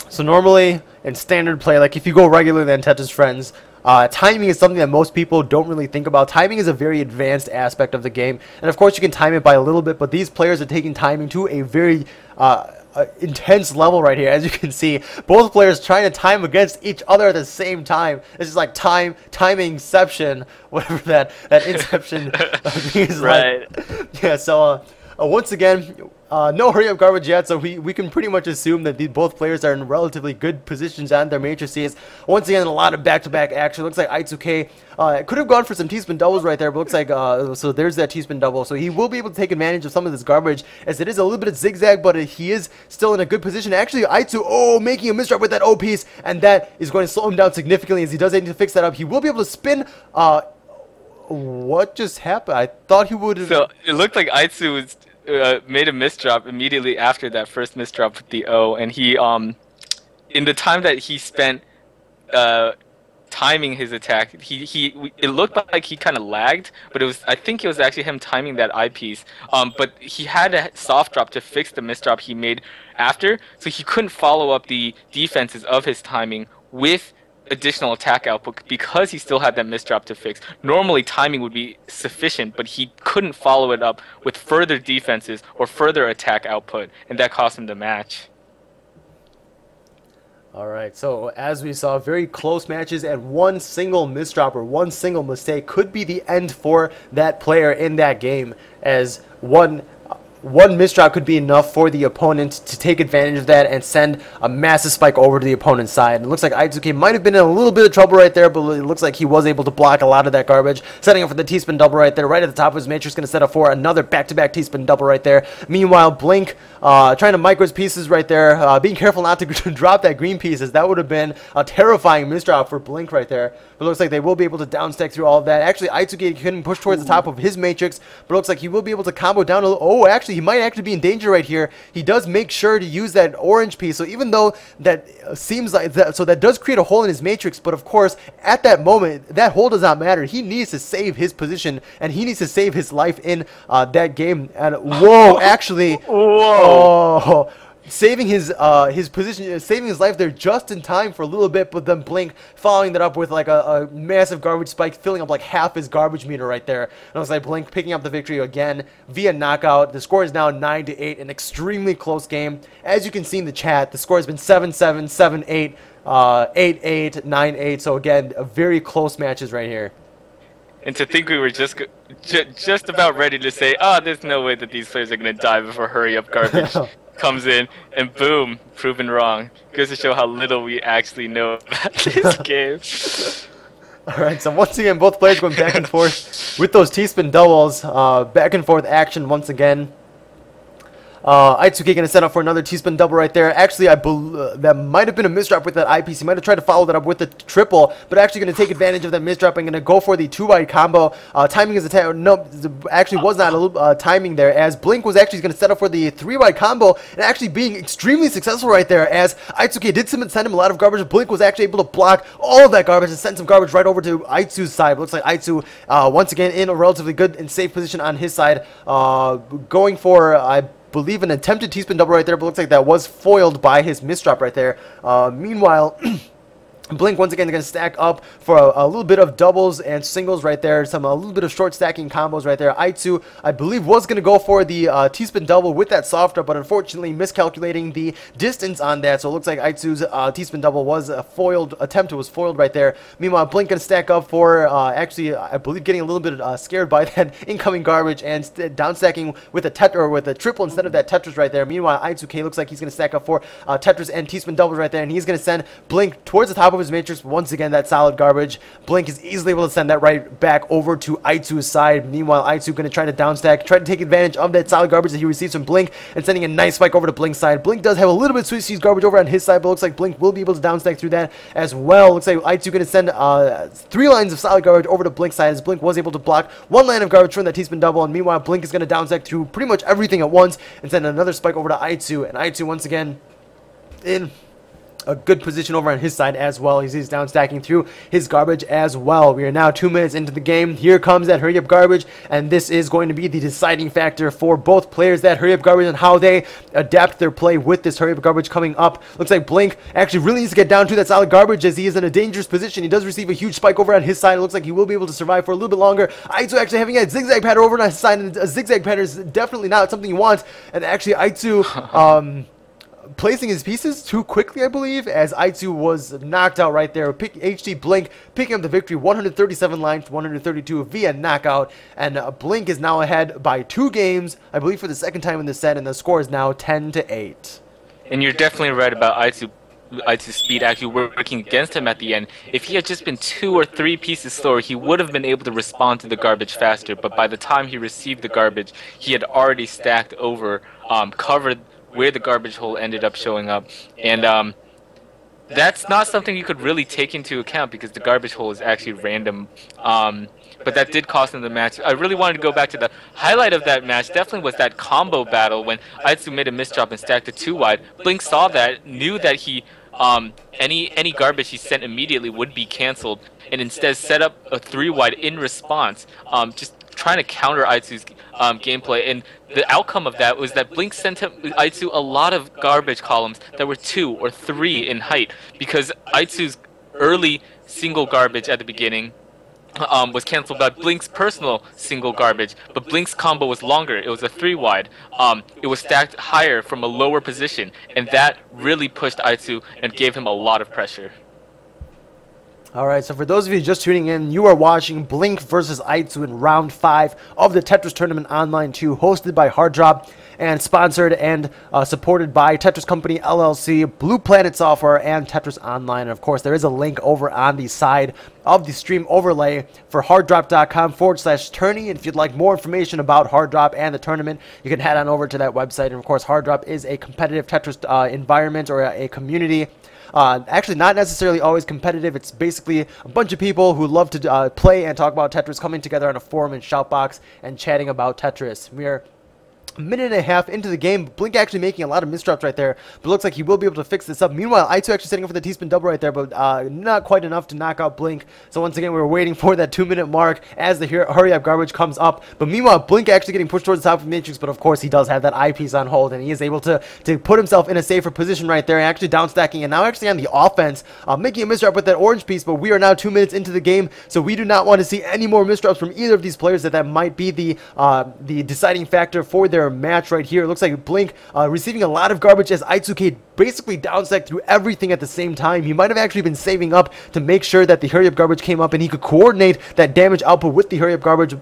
Speaker 1: So normally in standard play, like if you go regularly on Tetris Friends, timing is something that most people don't really think about. Timing is a very advanced aspect of the game, and of course you can time it by a little bit, but these players are taking timing to a very intense level right here. As you can see, both players trying to time against each other at the same time. This is like timingception, whatever that inception is.
Speaker 3: Right.
Speaker 1: Like. Yeah, so once again, no hurry up garbage yet, so we can pretty much assume that both players are in relatively good positions on their matrices. Once again, a lot of back-to-back action. Looks like I2K could have gone for some T-spin doubles right there, but looks like so there's that T-spin double, so he will be able to take advantage of some of this garbage, as it is a little bit of zigzag, but he is still in a good position. Actually, Aitsu, making a misdrop with that O piece, and that is going to slow him down significantly, as he does need to fix that up. He will be able to spin. What just happened? I thought he would have.
Speaker 3: So it looked like Aitsu was made a misdrop immediately after that first misdrop with the O, and he in the time that he spent timing his attack. It looked like he kind of lagged, but I think it was actually him timing that eyepiece. But he had a soft drop to fix the misdrop he made after, so he couldn't follow up the defenses of his timing with additional attack output because he still had that misdrop to fix. Normally timing would be sufficient, but he couldn't follow it up with further defenses or further attack output, and that cost him the match.
Speaker 1: All right, so as we saw, very close matches, and one single misdrop or one single mistake could be the end for that player in that game, as one misdrop could be enough for the opponent to take advantage of that and send a massive spike over to the opponent's side. And it looks like I2K might have been in a little bit of trouble right there, but it looks like he was able to block a lot of that garbage, setting up for the T-spin double right there. Right at the top of his matrix, going to set up for another back-to-back T-spin double right there. Meanwhile, Blink trying to micro his pieces right there, being careful not to drop that green piece, as that would have been a terrifying misdrop for Blink right there. But it looks like they will be able to downstack through all of that. Actually, I2K couldn't push towards the top of his matrix, but it looks like he will be able to combo down a little. Oh, actually, he might actually be in danger right here. He does make sure to use that orange piece. So even though that seems like that, so that does create a hole in his matrix, but of course, at that moment, that hole does not matter. He needs to save his position, and he needs to save his life in that game. And whoa, actually,
Speaker 3: whoa.
Speaker 1: Oh, saving his position, saving his life there just in time for a little bit, but then Blink following that up with like a massive garbage spike, filling up like half his garbage meter right there. And it was like Blink picking up the victory again via knockout. The score is now 9-8, an extremely close game. As you can see in the chat, the score has been 7-7, 7-8, 8-8, 9-8. So again, very close matches right here.
Speaker 3: And to think we were just about ready to say, oh, there's no way that these players are going to die before hurry up garbage comes in, and boom, proven wrong. Goes to show how little we actually know about this game.
Speaker 1: All right, so once again, both players going back and forth with those T-spin doubles, back and forth action once again. I2K going to set up for another T-spin double right there. Actually, I believe that might have been a misdrop with that eyepiece. He might have tried to follow that up with the triple, but actually going to take advantage of that misdrop and going to go for the 2-wide combo. Timing is attack. No, actually was not a little timing there, as Blink was actually going to set up for the 3-wide combo and actually being extremely successful right there, as I2K did send him a lot of garbage. Blink was actually able to block all of that garbage and send some garbage right over to I2's side. But looks like I2 once again in a relatively good and safe position on his side, going for I believe an attempted T-spin double right there, but looks like that was foiled by his misdrop right there. Meanwhile, Blink once again going to stack up for a little bit of doubles and singles right there, a little bit of short stacking combos right there. I2, I believe, was going to go for the T-spin double with that soft drop, but unfortunately miscalculating the distance on that, so it looks like I2's T-spin double was a foiled attempt. It was foiled right there. Meanwhile, Blink going to stack up for actually, I believe, getting a little bit scared by that incoming garbage and down stacking with a triple instead of that Tetris right there. Meanwhile, I2K looks like he's going to stack up for Tetris and T-spin doubles right there, and he's going to send Blink towards the top of his matrix. Once again, that solid garbage. Blink is easily able to send that right back over to I2's side. Meanwhile, I2 going to try to downstack, try to take advantage of that solid garbage that he receives from Blink, and sending a nice spike over to Blink's side. Blink does have a little bit of sweet seas garbage over on his side, but looks like Blink will be able to downstack through that as well. Looks like I2 going to send 3 lines of solid garbage over to Blink's side, as Blink was able to block 1 line of garbage from that T-spin double, and meanwhile, Blink is going to downstack through pretty much everything at once and send another spike over to I2, and I2 once again in a good position over on his side as well. He's down stacking through his garbage as well. We are now 2 minutes into the game. Here comes that hurry up garbage, and this is going to be the deciding factor for both players, that hurry up garbage and how they adapt their play with this hurry up garbage coming up. Looks like Blink actually really needs to get down to that solid garbage, as he is in a dangerous position. He does receive a huge spike over on his side. It looks like he will be able to survive for a little bit longer. I2 actually having a zigzag pattern over on his side, and a zigzag pattern is definitely not something you want. And actually I2 placing his pieces too quickly, I believe, as I2 was knocked out right there. HD Blink picking up the victory, 137 lines to 132 via knockout, and Blink is now ahead by 2 games, I believe, for the second time in the set, and the score is now 10-8.
Speaker 3: And you're definitely right about I2's speed actually working against him at the end. If he had just been 2 or 3 pieces slower, he would have been able to respond to the garbage faster, but by the time he received the garbage, he had already stacked over, covered where the garbage hole ended up showing up, and that's not something you could really take into account because the garbage hole is actually random, but that did cost him the match. I really wanted to go back to the highlight of that match. Definitely was that combo battle when Aitsu made a misdrop and stacked a 2-wide. Blink saw that, knew that he any garbage he sent immediately would be canceled, and instead set up a 3-wide in response, just trying to counter Aitsu's gameplay. And the outcome of that was that Blink sent Aitsu a lot of garbage columns that were 2 or 3 in height, because Aitsu's early single garbage at the beginning was cancelled by Blink's personal single garbage, but Blink's combo was longer. It was a 3-wide. It was stacked higher from a lower position, and that really pushed Aitsu and gave him a lot of pressure.
Speaker 1: Alright, so for those of you just tuning in, you are watching Blink versus Aitsu in round 5 of the Tetris Tournament Online 2, hosted by Hard Drop and sponsored and supported by Tetris Company LLC, Blue Planet Software, and Tetris Online. And of course, there is a link over on the side of the stream overlay for harddrop.com/tourney. And if you'd like more information about Hard Drop and the tournament, you can head on over to that website. And of course, Hard Drop is a competitive Tetris environment, or a community. Actually, not necessarily always competitive. It's basically a bunch of people who love to play and talk about Tetris coming together on a forum and shoutbox and chatting about Tetris. We are a minute and a half into the game. Blink actually making a lot of misdrops right there, but looks like he will be able to fix this up. Meanwhile, Aitsu actually setting up for the T-spin double right there, but not quite enough to knock out Blink. So once again, we're waiting for that 2-minute mark as the hurry up garbage comes up. But meanwhile, Blink actually getting pushed towards the top of the matrix, but of course he does have that eyepiece on hold, and he is able to put himself in a safer position right there, and actually down stacking, and now actually on the offense, making a misdrop with that orange piece. But we are now 2 minutes into the game, so we do not want to see any more misdrops from either of these players. That might be the deciding factor for their match right here. It looks like Blink receiving a lot of garbage as Aitsuke basically downstacked through everything at the same time. He might have actually been saving up to make sure that the hurry up garbage came up and he could coordinate that damage output with the hurry up garbage.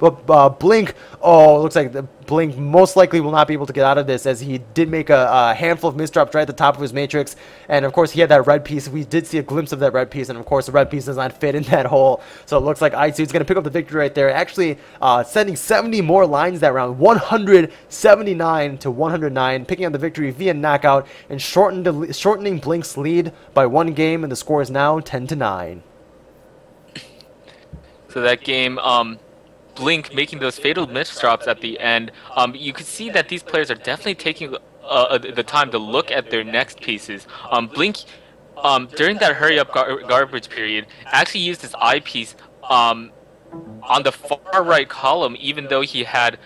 Speaker 1: Blink, oh, it looks like the Blink most likely will not be able to get out of this, as he did make a handful of misdrops right at the top of his matrix. And of course he had that red piece. We did see a glimpse of that red piece, and of course the red piece does not fit in that hole. So it looks like Aitsu is going to pick up the victory right there, actually sending 70 more lines that round, 179 to 109, picking up the victory via knockout and shortening Blink's lead by 1 game, and the score is now 10-9.
Speaker 3: So that game, Blink making those fatal misdrops at the end, you could see that these players are definitely taking the time to look at their next pieces. Blink, during that hurry up garbage period, actually used his eyepiece on the far right column, even though he had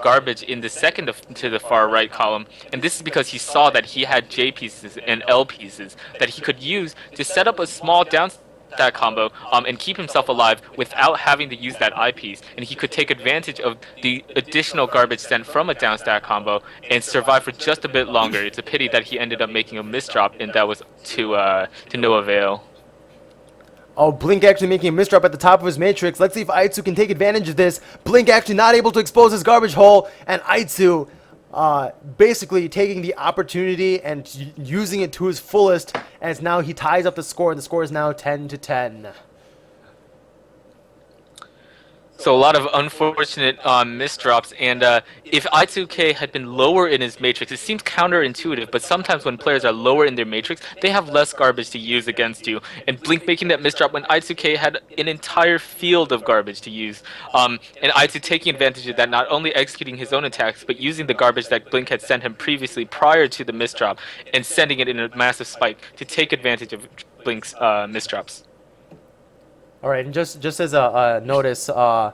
Speaker 3: garbage in the second to the far right column. And this is because he saw that he had J pieces and L pieces that he could use to set up a small downstack combo and keep himself alive without having to use that eyepiece. And he could take advantage of the additional garbage sent from a downstack combo and survive for just a bit longer. It's a pity that he ended up making a misdrop, and that was to no avail.
Speaker 1: Oh, Blink actually making a misdrop at the top of his matrix. Let's see if Aitsu can take advantage of this. Blink actually not able to expose his garbage hole, and Aitsu basically taking the opportunity and using it to his fullest, as now he ties up the score, and the score is now 10-10.
Speaker 3: So a lot of unfortunate misdrops, and if I2K had been lower in his matrix, it seems counterintuitive, but sometimes when players are lower in their matrix, they have less garbage to use against you. And Blink making that misdrop when I2K had an entire field of garbage to use. And I2 taking advantage of that, not only executing his own attacks, but using the garbage that Blink had sent him previously prior to the misdrop, and sending it in a massive spike to take advantage of Blink's misdrops.
Speaker 1: All right, and just as a notice, I'm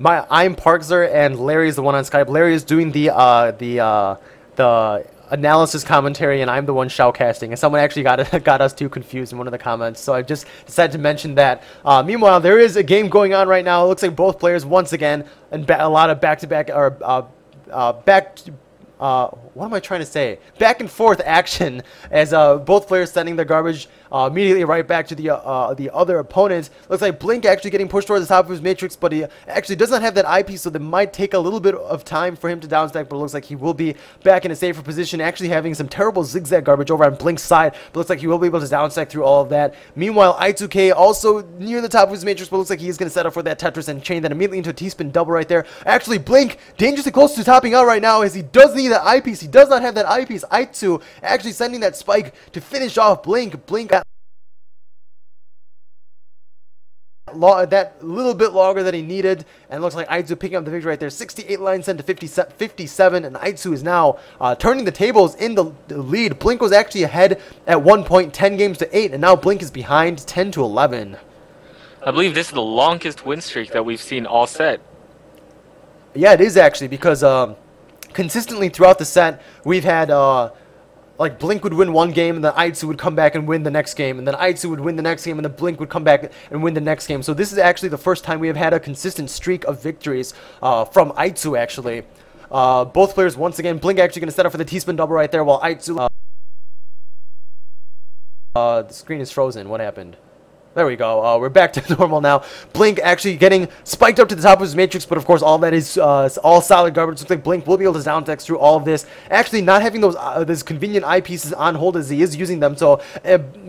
Speaker 1: Parkzer and Larry's the one on Skype. Larry is doing the analysis commentary, and I'm the one shoutcasting. And someone actually got us too confused in one of the comments, so I just decided to mention that. Meanwhile, there is a game going on right now. It looks like both players once again, and a lot of back-to-back or what am I trying to say? Back and forth action as both players sending their garbage immediately right back to the other opponent. Looks like Blink actually getting pushed towards the top of his matrix, but he actually does not have that eyepiece, so that might take a little bit of time for him to downstack, but it looks like he will be back in a safer position, actually having some terrible zigzag garbage over on Blink's side, but looks like he will be able to downstack through all of that. Meanwhile, I2K also near the top of his matrix, but looks like he's going to set up for that Tetris and chain that immediately into a T-spin double right there. Actually, Blink dangerously close to topping out right now, as he does need that eyepiece. He does not have that eyepiece. I2 actually sending that spike to finish off Blink. Blink that little bit longer than he needed, and looks like Aitsu picking up the victory right there. 68 lines sent to 57, and Aitsu is now turning the tables in the lead. Blink was actually ahead at one point, 10 games to 8, and now Blink is behind 10 to 11.
Speaker 3: I believe this is the longest win streak that we've seen all set.
Speaker 1: Yeah, it is actually, because consistently throughout the set, we've had like Blink would win one game, and then Aitsu would come back and win the next game, and then Aitsu would win the next game, and then Blink would come back and win the next game. So this is actually the first time we have had a consistent streak of victories from Aitsu, actually. Both players, once again, Blink actually going to set up for the T-spin double right there, while Aitsu... the screen is frozen. What happened? There we go. We're back to normal now. Blink actually getting spiked up to the top of his matrix, but of course all that is all solid garbage. Looks like Blink will be able to down text through all of this. Actually not having those convenient eyepieces on hold as he is using them, so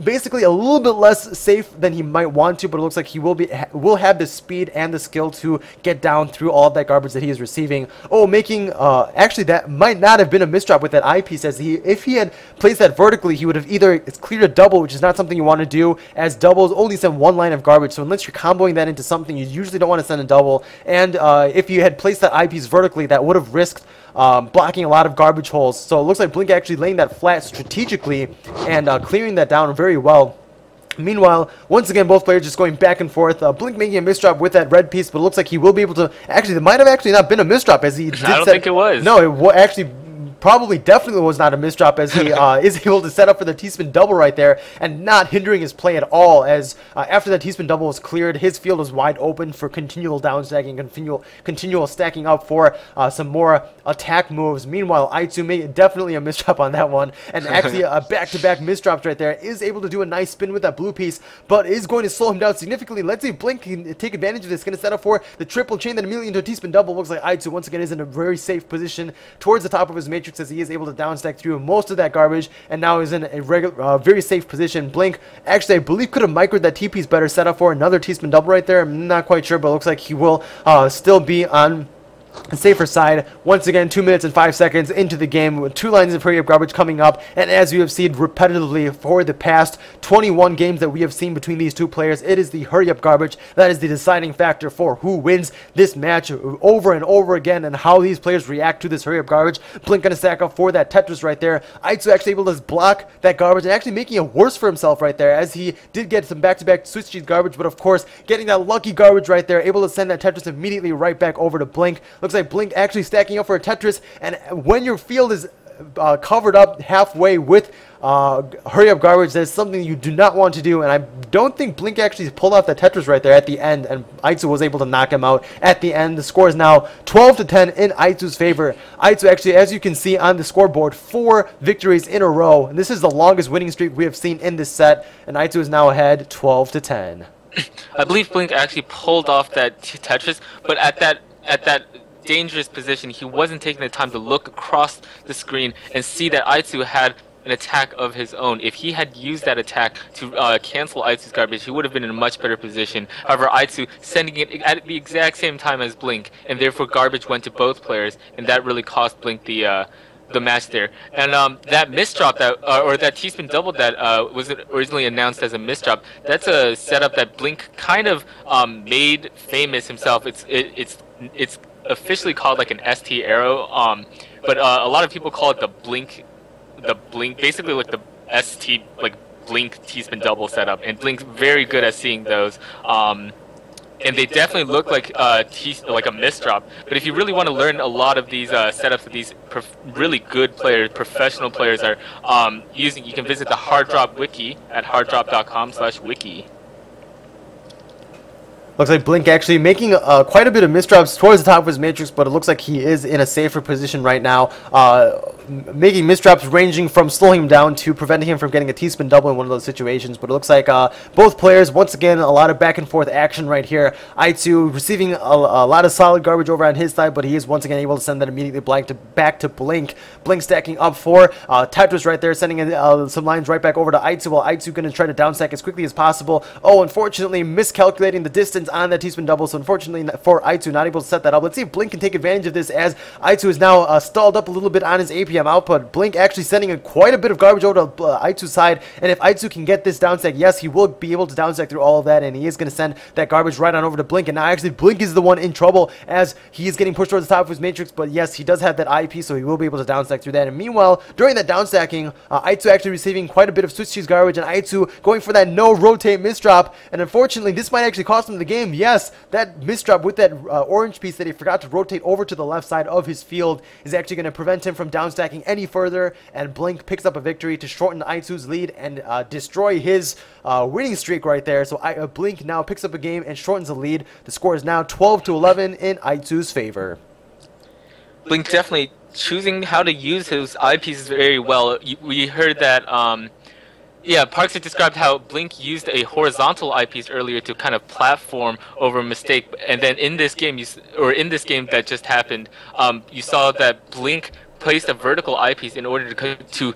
Speaker 1: basically a little bit less safe than he might want to, but it looks like he will have the speed and the skill to get down through all of that garbage that he is receiving. Oh, making actually that might not have been a misdrop with that eyepiece, as if he had placed that vertically, he would have either cleared a double, which is not something you want to do, as doubles only send one line of garbage, so unless you're comboing that into something, you usually don't want to send a double. And if you had placed that eyepiece vertically, that would have risked blocking a lot of garbage holes. So it looks like Blink actually laying that flat strategically and clearing that down very well. Meanwhile, once again, both players just going back and forth. Blink making a misdrop with that red piece, but it looks like he will be able to... Actually, there might have actually not been a misdrop, as he did...
Speaker 3: I don't think it was.
Speaker 1: No, it actually... probably definitely was not a misdrop, as he is able to set up for the T-spin double right there and not hindering his play at all, as after that T-spin double was cleared, his field was wide open for continual down stacking, continual stacking up for some more attack moves. Meanwhile, Aitsu made definitely a misdrop on that one, and actually a back-to-back misdrops right there. Is able to do a nice spin with that blue piece, but is going to slow him down significantly. Let's see if Blink can take advantage of this. Going to set up for the triple chain, then immediately into a T-spin double. Looks like Aitsu once again is in a very safe position towards the top of his matrix, as he is able to down stack through most of that garbage, and now is in a very safe position. Blink actually, I believe, could have microed that T-piece better, set up for another T-spin double right there. I'm not quite sure, but it looks like he will still be on the safer side. Once again, 2 minutes and 5 seconds into the game, with 2 lines of hurry up garbage coming up, and as we have seen repetitively for the past 21 games that we have seen between these two players, it is the hurry up garbage that is the deciding factor for who wins this match over and over again, and how these players react to this hurry up garbage. Blink gonna stack up for that Tetris right there. Aitsu actually able to block that garbage and actually making it worse for himself right there, as he did get some back-to-back switch cheese garbage, but of course getting that lucky garbage right there, able to send that Tetris immediately right back over to Blink. Looks like Blink actually stacking up for a Tetris, and when your field is covered up halfway with hurry up garbage, that is something you do not want to do, and I don't think Blink actually pulled off the Tetris right there at the end, and Aitsu was able to knock him out at the end. The score is now 12-10 in Aitsu's favor. Aitsu actually, as you can see on the scoreboard, 4 victories in a row, and this is the longest winning streak we have seen in this set, and Aitsu is now ahead 12-10.
Speaker 3: I believe Blink actually pulled off that Tetris, but at that dangerous position, he wasn't taking the time to look across the screen and see that Aitsu had an attack of his own. If he had used that attack to cancel Aitsu's garbage, he would have been in a much better position. However, Aitsu sending it at the exact same time as Blink, and therefore garbage went to both players, and that really cost Blink the match there. And that misdrop that or that T-spin double that was originally announced as a misdrop, that's a setup that Blink kind of made famous himself. It's officially called like an ST arrow, but a lot of people call it the blink, basically like the ST, like Blink T-spin double setup, and Blink's very good at seeing those, and they definitely look like like a misdrop. But if you really want to learn a lot of these setups that these really good players, professional players are using, you can visit the Hard Drop Wiki at harddrop.com/wiki.
Speaker 1: Looks like Blink actually making quite a bit of misdrops towards the top of his matrix, but it looks like he is in a safer position right now, making misdrops ranging from slowing him down to preventing him from getting a T-spin double in one of those situations. But it looks like both players, once again, a lot of back and forth action right here. Aitsu receiving a lot of solid garbage over on his side, but he is once again able to send that immediately back to Blink. Blink stacking up for Tetris right there, sending in, some lines right back over to Aitsu, while Aitsu going to try to downstack as quickly as possible. Oh, unfortunately, miscalculating the distance on that T-spin double, so unfortunately for Aitsu, not able to set that up. Let's see if Blink can take advantage of this, as Aitsu is now stalled up a little bit on his API RPM output. Blink actually sending quite a bit of garbage over to I2's side, and if I2 can get this down stack, yes, he will be able to down stack through all of that, and he is going to send that garbage right on over to Blink, and now actually Blink is the one in trouble as he is getting pushed towards the top of his matrix, but yes, he does have that IP, so he will be able to down stack through that. And meanwhile, during that down stacking, I2 actually receiving quite a bit of Swiss cheese garbage, and I2 going for that no rotate misdrop, and unfortunately, this might actually cost him the game. Yes, that misdrop with that orange piece that he forgot to rotate over to the left side of his field is actually going to prevent him from down stacking any further, and Blink picks up a victory to shorten I2's lead and destroy his winning streak right there. So Blink now picks up a game and shortens the lead. The score is now 12-11 in I2's favor.
Speaker 3: Blink definitely choosing how to use his eyepieces very well. We heard that, yeah, Parks had described how Blink used a horizontal eyepiece earlier to kind of platform over a mistake, and then in this game, in this game that just happened, you saw that Blink placed a vertical eyepiece in order to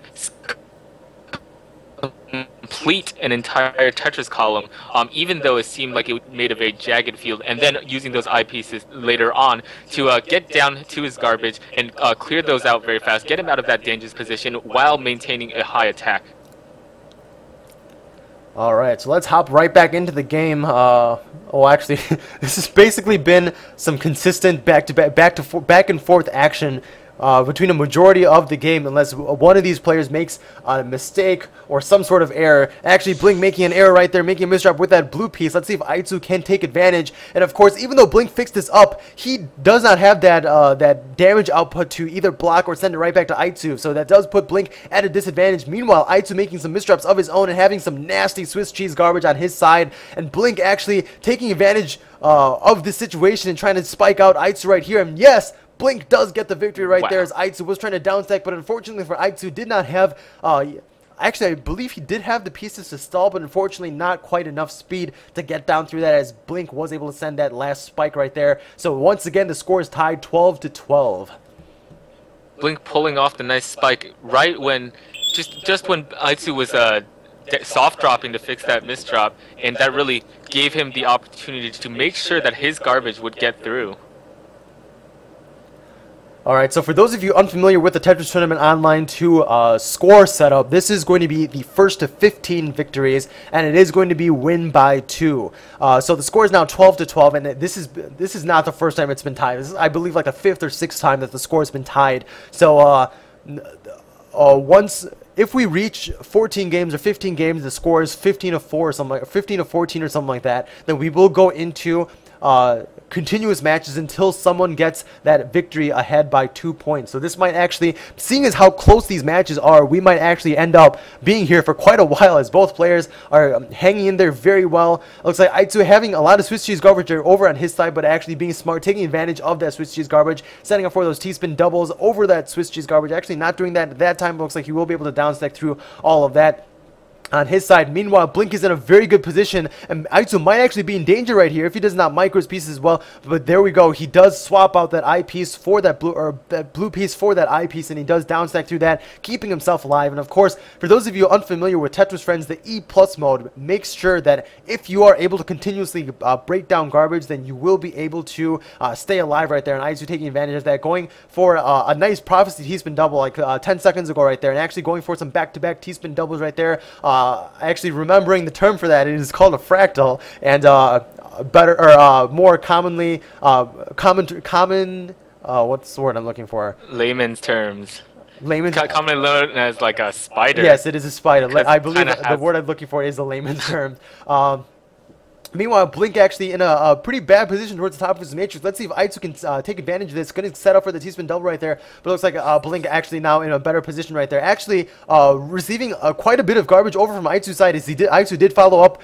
Speaker 3: complete an entire Tetris column, even though it seemed like it made a very jagged field, and then using those eyepieces later on to get down to his garbage and clear those out very fast, get him out of that dangerous position while maintaining a high attack.
Speaker 1: All right, so let's hop right back into the game. Oh, actually, this has basically been some consistent back and forth action between a majority of the game, unless one of these players makes a mistake or some sort of error. Actually, Blink making an error right there, making a misdrop with that blue piece. Let's see if I2 can take advantage. And of course, even though Blink fixed this up, he does not have that that damage output to either block or send it right back to I2. So that does put Blink at a disadvantage. Meanwhile, I2 making some misdrops of his own and having some nasty Swiss cheese garbage on his side. And Blink actually taking advantage of this situation and trying to spike out I2 right here. And yes, Blink does get the victory right there as I2 was trying to downstack, but unfortunately for I2 did not have, actually I believe he did have the pieces to stall, but unfortunately not quite enough speed to get down through that as Blink was able to send that last spike right there. So once again the score is tied 12-12.
Speaker 3: Blink pulling off the nice spike right when, just when I2 was soft dropping to fix that misdrop, and that really gave him the opportunity to make sure that his garbage would get through.
Speaker 1: Alright, so for those of you unfamiliar with the Tetris Tournament Online II score setup, this is going to be the first to 15 victories, and it is going to be win by 2. So the score is now 12-12, and this is not the first time it's been tied. This is, I believe, like the 5th or 6th time that the score has been tied. So if we reach 14 games or 15 games, the score is 15-4 or something, like 15-14 or something like that, then we will go into continuous matches until someone gets that victory ahead by 2 points. So this might actually, seeing as how close these matches are, we might actually end up being here for quite a while as both players are hanging in there very well. It looks like I2 having a lot of Swiss cheese garbage over on his side, but actually being smart, taking advantage of that Swiss cheese garbage, setting up for those T-spin doubles over that Swiss cheese garbage. Actually not doing that at that time, but looks like he will be able to downstack through all of that on his side. Meanwhile, Blink is in a very good position, and I2 might actually be in danger right here if he does not micro his pieces as well. But there we go. He does swap out that eyepiece for that blue, or that blue piece for that eyepiece, and he does downstack through that, keeping himself alive. And of course, for those of you unfamiliar with Tetris Friends, the E+ mode makes sure that if you are able to continuously break down garbage, then you will be able to stay alive right there. And I2 taking advantage of that, going for a nice Prophecy T-spin double like 10 seconds ago right there, and actually going for some back-to-back T-spin doubles right there. Actually remembering the term for that, it is called a fractal, and more commonly what's the word I'm looking for?
Speaker 3: Layman's terms.
Speaker 1: Commonly
Speaker 3: known as like a spider.
Speaker 1: Yes, it is a spider. I believe the word I'm looking for is a layman's term. Meanwhile, Blink actually in a pretty bad position towards the top of his matrix. Let's see if I2 can take advantage of this. Going to set up for the T-spin double right there. But it looks like Blink actually now in a better position right there. Actually receiving quite a bit of garbage over from I2's side. As I2 did follow up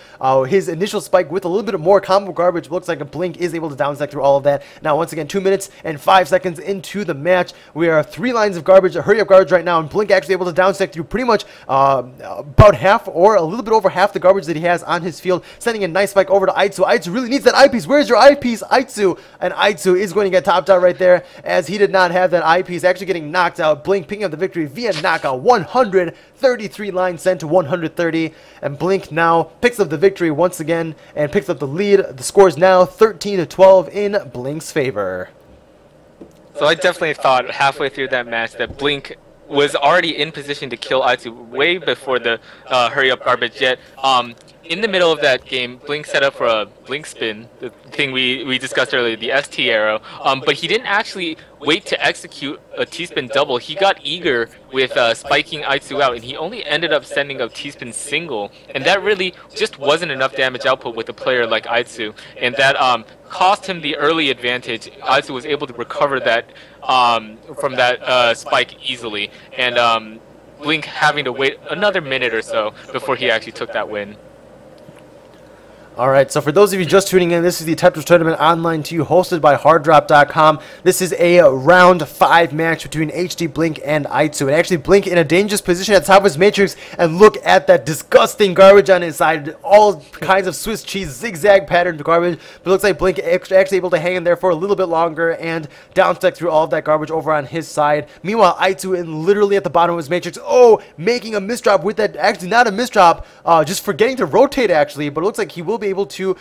Speaker 1: his initial spike with a little bit more combo garbage. But looks like Blink is able to downstack through all of that. Now, once again, 2 minutes and 5 seconds into the match. We are 3 lines of garbage, hurry up garbage right now. And Blink actually able to downstack through pretty much about half or a little bit over half the garbage that he has on his field. Sending a nice spike over to I2. I2 really needs that eyepiece. Where's your eyepiece, I2? And I2 is going to get topped out right there as he did not have that eyepiece. Actually getting knocked out. Blink picking up the victory via knockout. 133 lines sent to 130. And Blink now picks up the victory once again and picks up the lead. The score is now 13-12 in Blink's favor.
Speaker 3: So I definitely thought halfway through that match that Blink was already in position to kill Aizu way before the hurry up garbage jet. In the middle of that game, Blink set up for a Blink spin, the thing we discussed earlier, the ST arrow, but he didn't actually wait to execute a T-spin double. He got eager with spiking Aizu out, and he only ended up sending a T-spin single, and that really just wasn't enough damage output with a player like Aizu, and that cost him the early advantage. Aizu was able to recover that from that spike easily, and Blink having to wait another minute or so before he actually took that win.
Speaker 1: Alright, so for those of you just tuning in, this is the Tetris Tournament Online II hosted by HardDrop.com. This is a round 5 match between HD Blink and Aizu. And actually Blink in a dangerous position at the top of his matrix, and look at that disgusting garbage on his side. All kinds of Swiss cheese zigzag patterned garbage. But it looks like Blink actually able to hang in there for a little bit longer and downstack through all of that garbage over on his side. Meanwhile, Aizu in literally at the bottom of his matrix, making a misdrop with that, actually not a misdrop, just forgetting to rotate actually, but it looks like he will be able to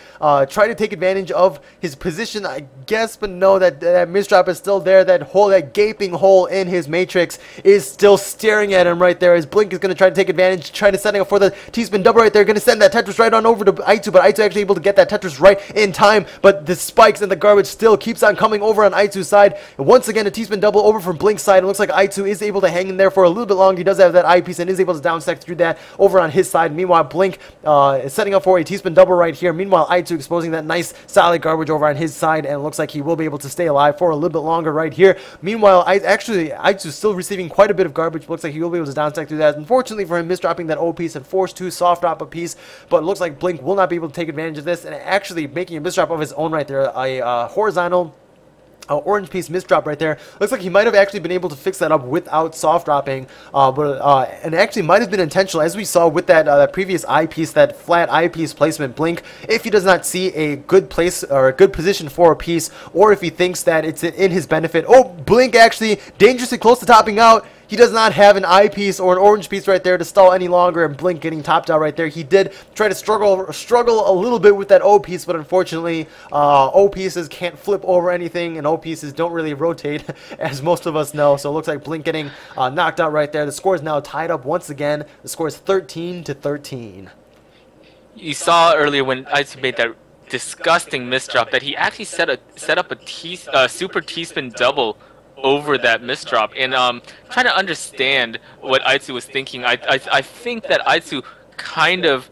Speaker 1: try to take advantage of his position, I guess, but no, that misdrop is still there. That hole, that gaping hole in his matrix is still staring at him right there, as Blink is going to try to take advantage, trying to setting up for the T-spin double right there, going to send that Tetris right on over to Aizu, but Aizu actually able to get that Tetris right in time, but the spikes and the garbage still keeps on coming over on Aizu's side. And once again, a T-spin double over from Blink's side. It looks like Aizu is able to hang in there for a little bit longer. He does have that eyepiece and is able to downstack through that over on his side. Meanwhile, Blink is setting up for a T-spin double right here. Meanwhile, Aizu exposing that nice solid garbage over on his side, and it looks like he will be able to stay alive for a little bit longer right here. Meanwhile, Aizu is still receiving quite a bit of garbage. Looks like he will be able to downstack through that. Unfortunately for him, misdropping that O piece and forced to soft drop a piece, but it looks like Blink will not be able to take advantage of this, and actually making a misdrop of his own right there, a horizontal orange piece misdrop right there. Looks like he might have actually been able to fix that up without soft dropping, and actually might have been intentional, as we saw with that previous eyepiece, that flat eyepiece placement. Blink, if he does not see a good place or a good position for a piece, or if he thinks that it's in his benefit, Blink actually dangerously close to topping out. He does not have an eyepiece or an orange piece right there to stall any longer, and Blink getting topped out right there. He did try to struggle a little bit with that O piece, but unfortunately, O pieces can't flip over anything, and O pieces don't really rotate, as most of us know. So it looks like Blink getting knocked out right there. The score is now tied up once again. The score is 13-13.
Speaker 3: You saw earlier when Aizu made that disgusting misdrop that he actually set up a super T-spin double over that misdrop, and trying to understand what Aizu was thinking. I think that Aizu kind of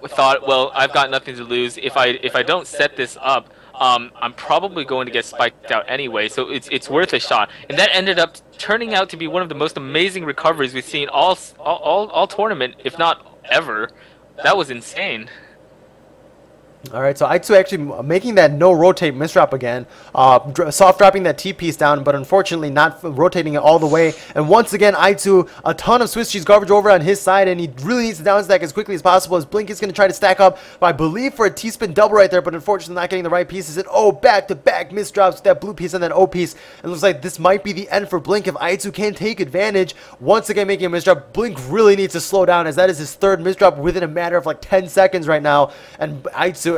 Speaker 3: thought, well, I've got nothing to lose. If I don't set this up, I'm probably going to get spiked out anyway, so it's worth a shot. And that ended up turning out to be one of the most amazing recoveries we've seen all tournament, if not ever. That was insane.
Speaker 1: Alright, so Aizu actually making that no rotate misdrop again, soft dropping that T piece down, but unfortunately not rotating it all the way. And once again, Aizu, a ton of Swiss cheese garbage over on his side, and he really needs to downstack as quickly as possible, as Blink is going to try to stack up, I believe, for a T-spin double right there, but unfortunately not getting the right pieces. And back-to-back misdrops with that blue piece and that O piece. And it looks like this might be the end for Blink if Aizu can take advantage. Once again making a misdrop. Blink really needs to slow down, as that is his third misdrop within a matter of like 10 seconds right now. And Aizu,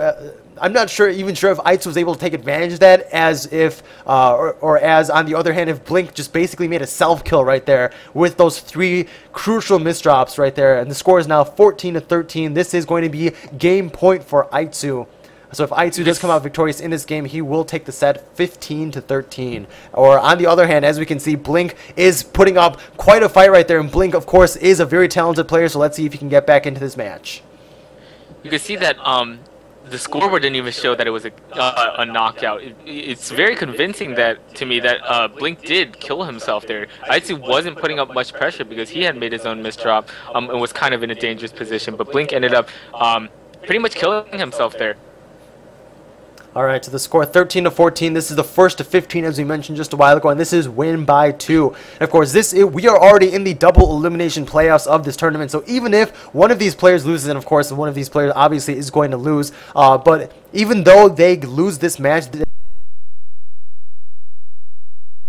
Speaker 1: I'm not even sure if Aizu was able to take advantage of that, as if, or as on the other hand, if Blink just basically made a self-kill right there with those 3 crucial misdrops right there. And the score is now 14-13. This is going to be game point for Aizu. So if Aizu does come out victorious in this game, he will take the set 15-13. Or on the other hand, as we can see, Blink is putting up quite a fight right there. And Blink, of course, is a very talented player. So let's see if he can get back into this match.
Speaker 3: You can see that the scoreboard didn't even show that it was a knockout. It's very convincing to me that Blink did kill himself there. Aizu wasn't putting up much pressure because he had made his own misdrop and was kind of in a dangerous position. But Blink ended up pretty much killing himself there.
Speaker 1: Alright, so the score 13-14. This is the first to 15, as we mentioned just a while ago, and this is win by 2. And of course, we are already in the double elimination playoffs of this tournament, so even if one of these players loses, and of course one of these players obviously is going to lose, but even though they lose this match,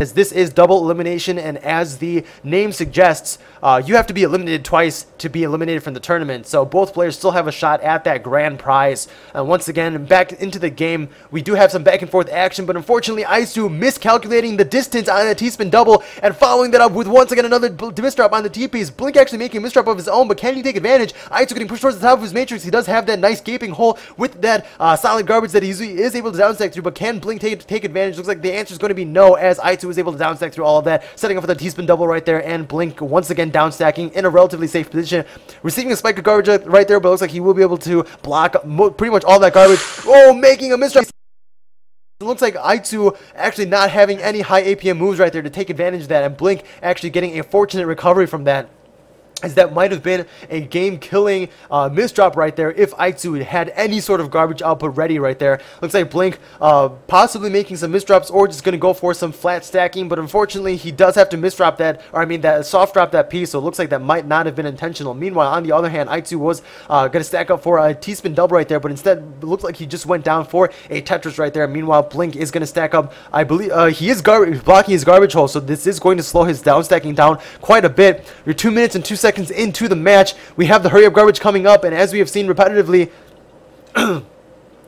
Speaker 1: as this is double elimination, and as the name suggests, you have to be eliminated twice to be eliminated from the tournament. So both players still have a shot at that grand prize. Once again, back into the game, we do have some back and forth action, but unfortunately Aizu miscalculating the distance on a T-spin double and following that up with once again another misdrop on the T-piece. Blink actually making a misdrop of his own, but can he take advantage? Aizu getting pushed towards the top of his matrix. He does have that nice gaping hole with that solid garbage that he is able to downstack through, but can Blink take advantage? Looks like the answer is going to be no, as Aizu is able to downstack through all of that, setting up for the T-spin double right there, and Blink once again downstacking in a relatively safe position, receiving a spike of garbage right there, but it looks like he will be able to block pretty much all that garbage. Oh, making a misdrop. It looks like Aizu actually not having any high APM moves right there to take advantage of that, and Blink actually getting a fortunate recovery from that, as that might have been a game-killing misdrop right there if Aizu had any sort of garbage output ready right there. Looks like Blink possibly making some misdrops or just going to go for some flat stacking, but unfortunately he does have to misdrop that, or I mean that soft drop that piece, so it looks like that might not have been intentional. Meanwhile, on the other hand, Aizu was going to stack up for a T-spin double right there, but instead it looked like he just went down for a Tetris right there. Meanwhile, Blink is going to stack up, I believe, he is blocking his garbage hole, so this is going to slow his down stacking down quite a bit. You're 2 minutes and 2 seconds into the match. We have the hurry up garbage coming up, and as we have seen repetitively,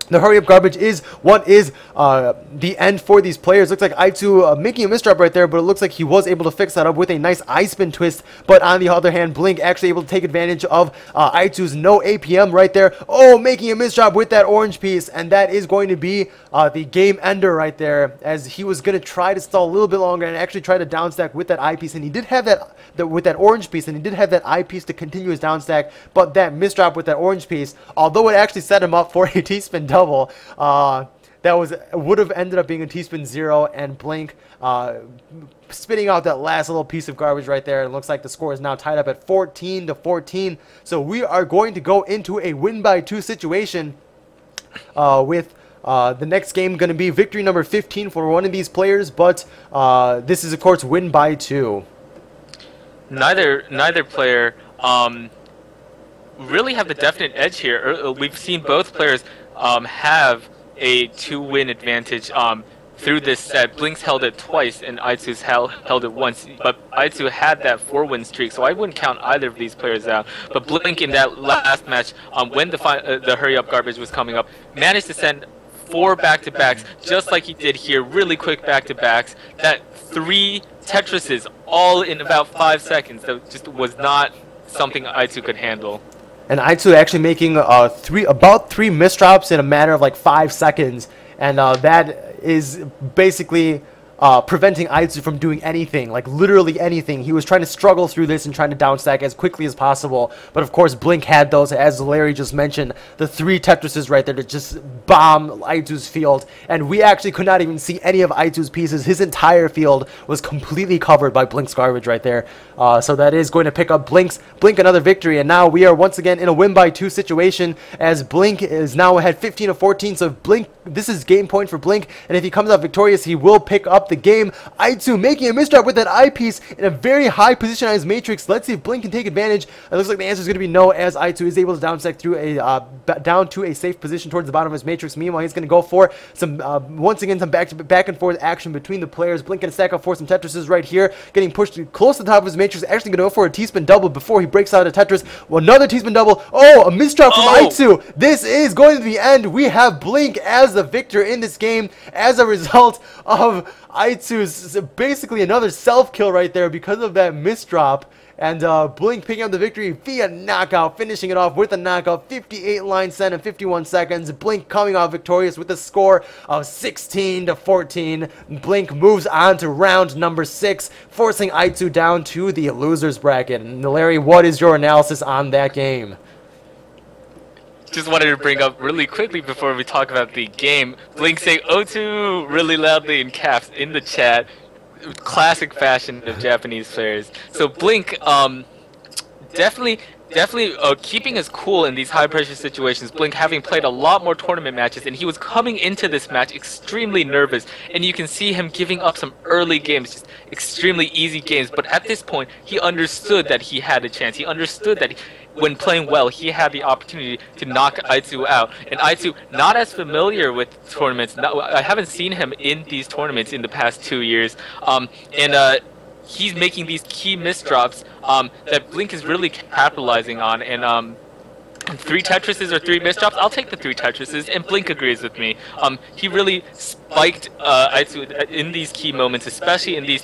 Speaker 1: the hurry up garbage is what is the end for these players. Looks like Aizu making a misdrop right there, but it looks like he was able to fix that up with a nice I-spin twist. But on the other hand, Blink actually able to take advantage of Aizu's no APM right there. Oh, making a misdrop with that orange piece, and that is going to be the game ender right there, as he was going to try to stall a little bit longer and actually try to downstack with that I piece, and he did have that with that orange piece, and he did have that I piece to continue his downstack, but that misdrop with that orange piece, although it actually set him up for a T-spin double, that would have ended up being a T-spin 0, and Blink spitting out that last little piece of garbage right there. It looks like the score is now tied up at 14-14. So we are going to go into a win by 2 situation with the next game going to be victory number 15 for one of these players, but this is of course win by 2.
Speaker 3: Neither player really have the definite edge here. We've seen both players have a 2-win advantage through this set. Blink's held it twice and Aizu's held it once, but Aizu had that 4-win streak, so I wouldn't count either of these players out. But Blink in that last match, when the hurry up garbage was coming up, managed to send 4 back-to-backs, just like he did here, really quick back-to-backs. That 3 Tetrises all in about 5 seconds. That just was not something Aizu could handle.
Speaker 1: And Aizu actually making about 3 misdrops in a matter of like 5 seconds, and that is basically preventing Aizu from doing anything, like literally anything. He was trying to struggle through this and trying to downstack as quickly as possible, but of course Blink had those, as Larry just mentioned, the 3 Tetrises right there to just bomb Aizu's field, and we actually could not even see any of Aizu's pieces. His entire field was completely covered by Blink's garbage right there. So that is going to pick up Blink another victory, and now we are once again in a win by 2 situation, as Blink is now ahead 15-14. So Blink, this is game point for Blink, and if he comes out victorious, he will pick up the game. Aizu making a misdrop with that eyepiece in a very high position on his matrix. Let's see if Blink can take advantage. It looks like the answer is going to be no, as Aizu is able to downstack through a down to a safe position towards the bottom of his matrix. Meanwhile, he's going to go for some once again some back and forth action between the players. Blink going to stack up for some Tetrises right here, getting pushed close to the top of his matrix. Actually going to go for a T-spin double before he breaks out of Tetris. Well, another T-spin double. Oh, a misdrop from Aizu. This is going to be the end. We have Blink as the victor in this game as a result of Aizu's basically another self-kill right there because of that misdrop. And Blink picking up the victory via knockout, finishing it off with a knockout, 58 line send in 51 seconds. Blink coming out victorious with a score of 16-14. Blink moves on to round number 6, forcing Aizu down to the losers bracket. And Larry, what is your analysis on that game?
Speaker 3: Just wanted to bring up really quickly before we talk about the game, Blink saying "O2" really loudly in caps in the chat. Classic fashion of Japanese players. So Blink definitely keeping his cool in these high pressure situations. Blink having played a lot more tournament matches, and he was coming into this match extremely nervous, and you can see him giving up some early games, just extremely easy games. But at this point he understood that he had a chance. He understood that when playing well, he had the opportunity to knock Aitsu out. And Aitsu, not as familiar with tournaments. I haven't seen him in these tournaments in the past 2 years. He's making these key misdrops that Blink is really capitalizing on. And 3 Tetrises or 3 misdrops, I'll take the 3 Tetrises, and Blink agrees with me. He really spiked Aitsu in these key moments, especially in these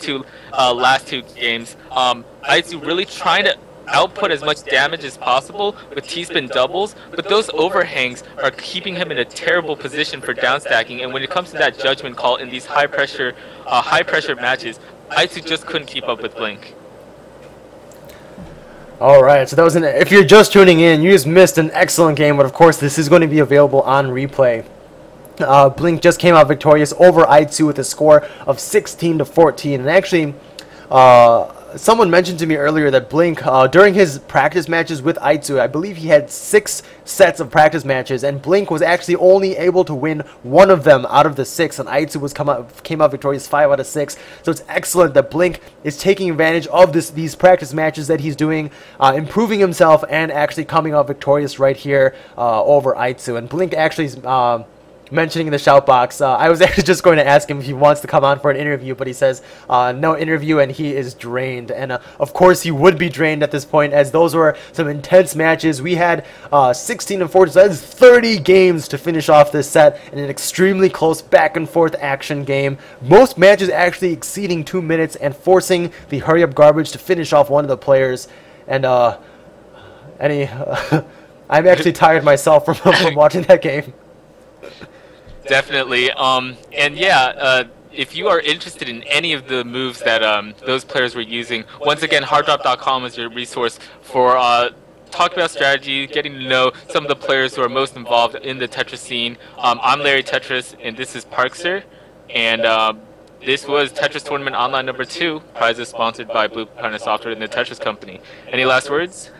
Speaker 3: last two games. Aitsu really trying to output as much damage as possible with T-spin doubles, but those overhangs are keeping him in a terrible position for downstacking. And when it comes to that judgment call in these high pressure matches, Aitsu just couldn't keep up with Blink.
Speaker 1: All right, so that was if you're just tuning in, you just missed an excellent game, but of course this is going to be available on replay. Blink just came out victorious over Aitsu with a score of 16-14, and actually, someone mentioned to me earlier that Blink, during his practice matches with Aitsu, I believe he had 6 sets of practice matches, and Blink was actually only able to win 1 of them out of the 6, and Aitsu came out victorious 5 out of 6. So it's excellent that Blink is taking advantage of these practice matches that he's doing, improving himself, and actually coming out victorious right here over Aitsu. And Blink actually mentioning in the shout box, I was actually just going to ask him if he wants to come on for an interview, but he says no interview and he is drained. And of course he would be drained at this point, as those were some intense matches. We had 16-14, so that's 30 games to finish off this set in an extremely close back and forth action game. Most matches actually exceeding 2 minutes and forcing the hurry up garbage to finish off one of the players. And I'm actually tired myself from watching that game.
Speaker 3: Definitely. And yeah, if you are interested in any of the moves that those players were using, once again, harddrop.com is your resource for talking about strategy, getting to know some of the players who are most involved in the Tetris scene. I'm Larry Tetris, and this is Parkster, and this was Tetris Tournament Online #2, prizes sponsored by Blue Partner Software and the Tetris Company. Any last words?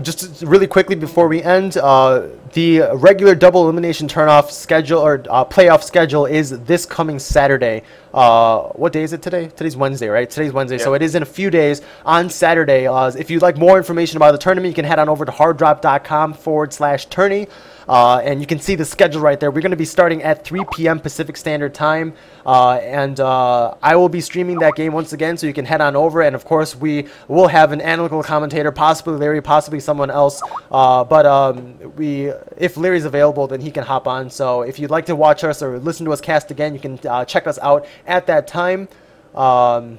Speaker 1: Just really quickly before we end, the regular double elimination turnoff schedule or playoff schedule is this coming Saturday. What day is it today? Today's Wednesday, right? Today's Wednesday, yeah. So it is in a few days on Saturday. If you'd like more information about the tournament, you can head on over to harddrop.com/tourney. And you can see the schedule right there. We're going to be starting at 3 p.m. Pacific Standard Time, and I will be streaming that game once again, so you can head on over. And of course, we will have an analytical commentator, possibly Larry, possibly someone else. If Larry's available, then he can hop on. So if you'd like to watch us or listen to us cast again, you can check us out at that time. We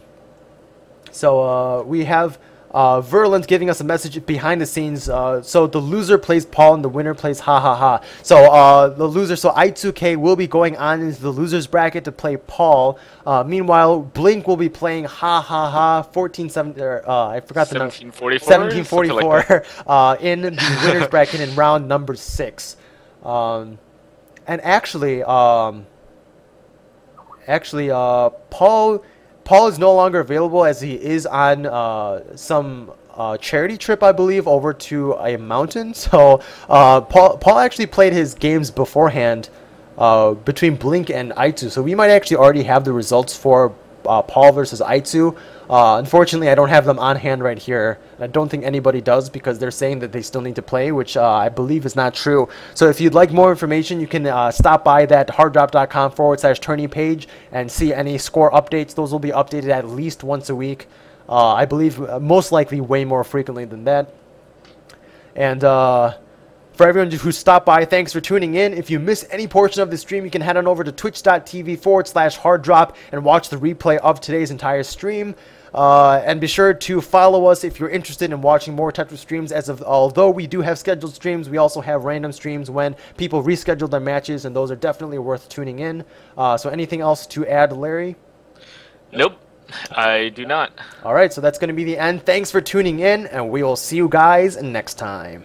Speaker 1: have Verland giving us a message behind the scenes. So the loser plays Paul and the winner plays ha ha ha. So the loser, so I2K will be going on into the losers bracket to play Paul. Meanwhile, Blink will be playing ha ha ha 14-7. I forgot the number. 1744 in the winners bracket in round number 6. And actually, Paul is no longer available, as he is on some charity trip, I believe, over to a mountain. So Paul actually played his games beforehand between Blink and Aitsu. So we might actually already have the results for Paul versus Aitsu. Unfortunately, I don't have them on hand right here. I don't think anybody does, because they're saying that they still need to play, which I believe is not true. So if you'd like more information, you can stop by that harddrop.com/tourney page and see any score updates. Those will be updated at least once a week. I believe most likely way more frequently than that. And for everyone who stopped by, thanks for tuning in. If you miss any portion of the stream, you can head on over to twitch.tv/harddrop and watch the replay of today's entire stream. And be sure to follow us if you're interested in watching more Tetris streams. Although we do have scheduled streams, we also have random streams when people reschedule their matches, and those are definitely worth tuning in. So anything else to add, Larry?
Speaker 3: Nope, I do not.
Speaker 1: All right, so that's going to be the end. Thanks for tuning in, and we will see you guys next time.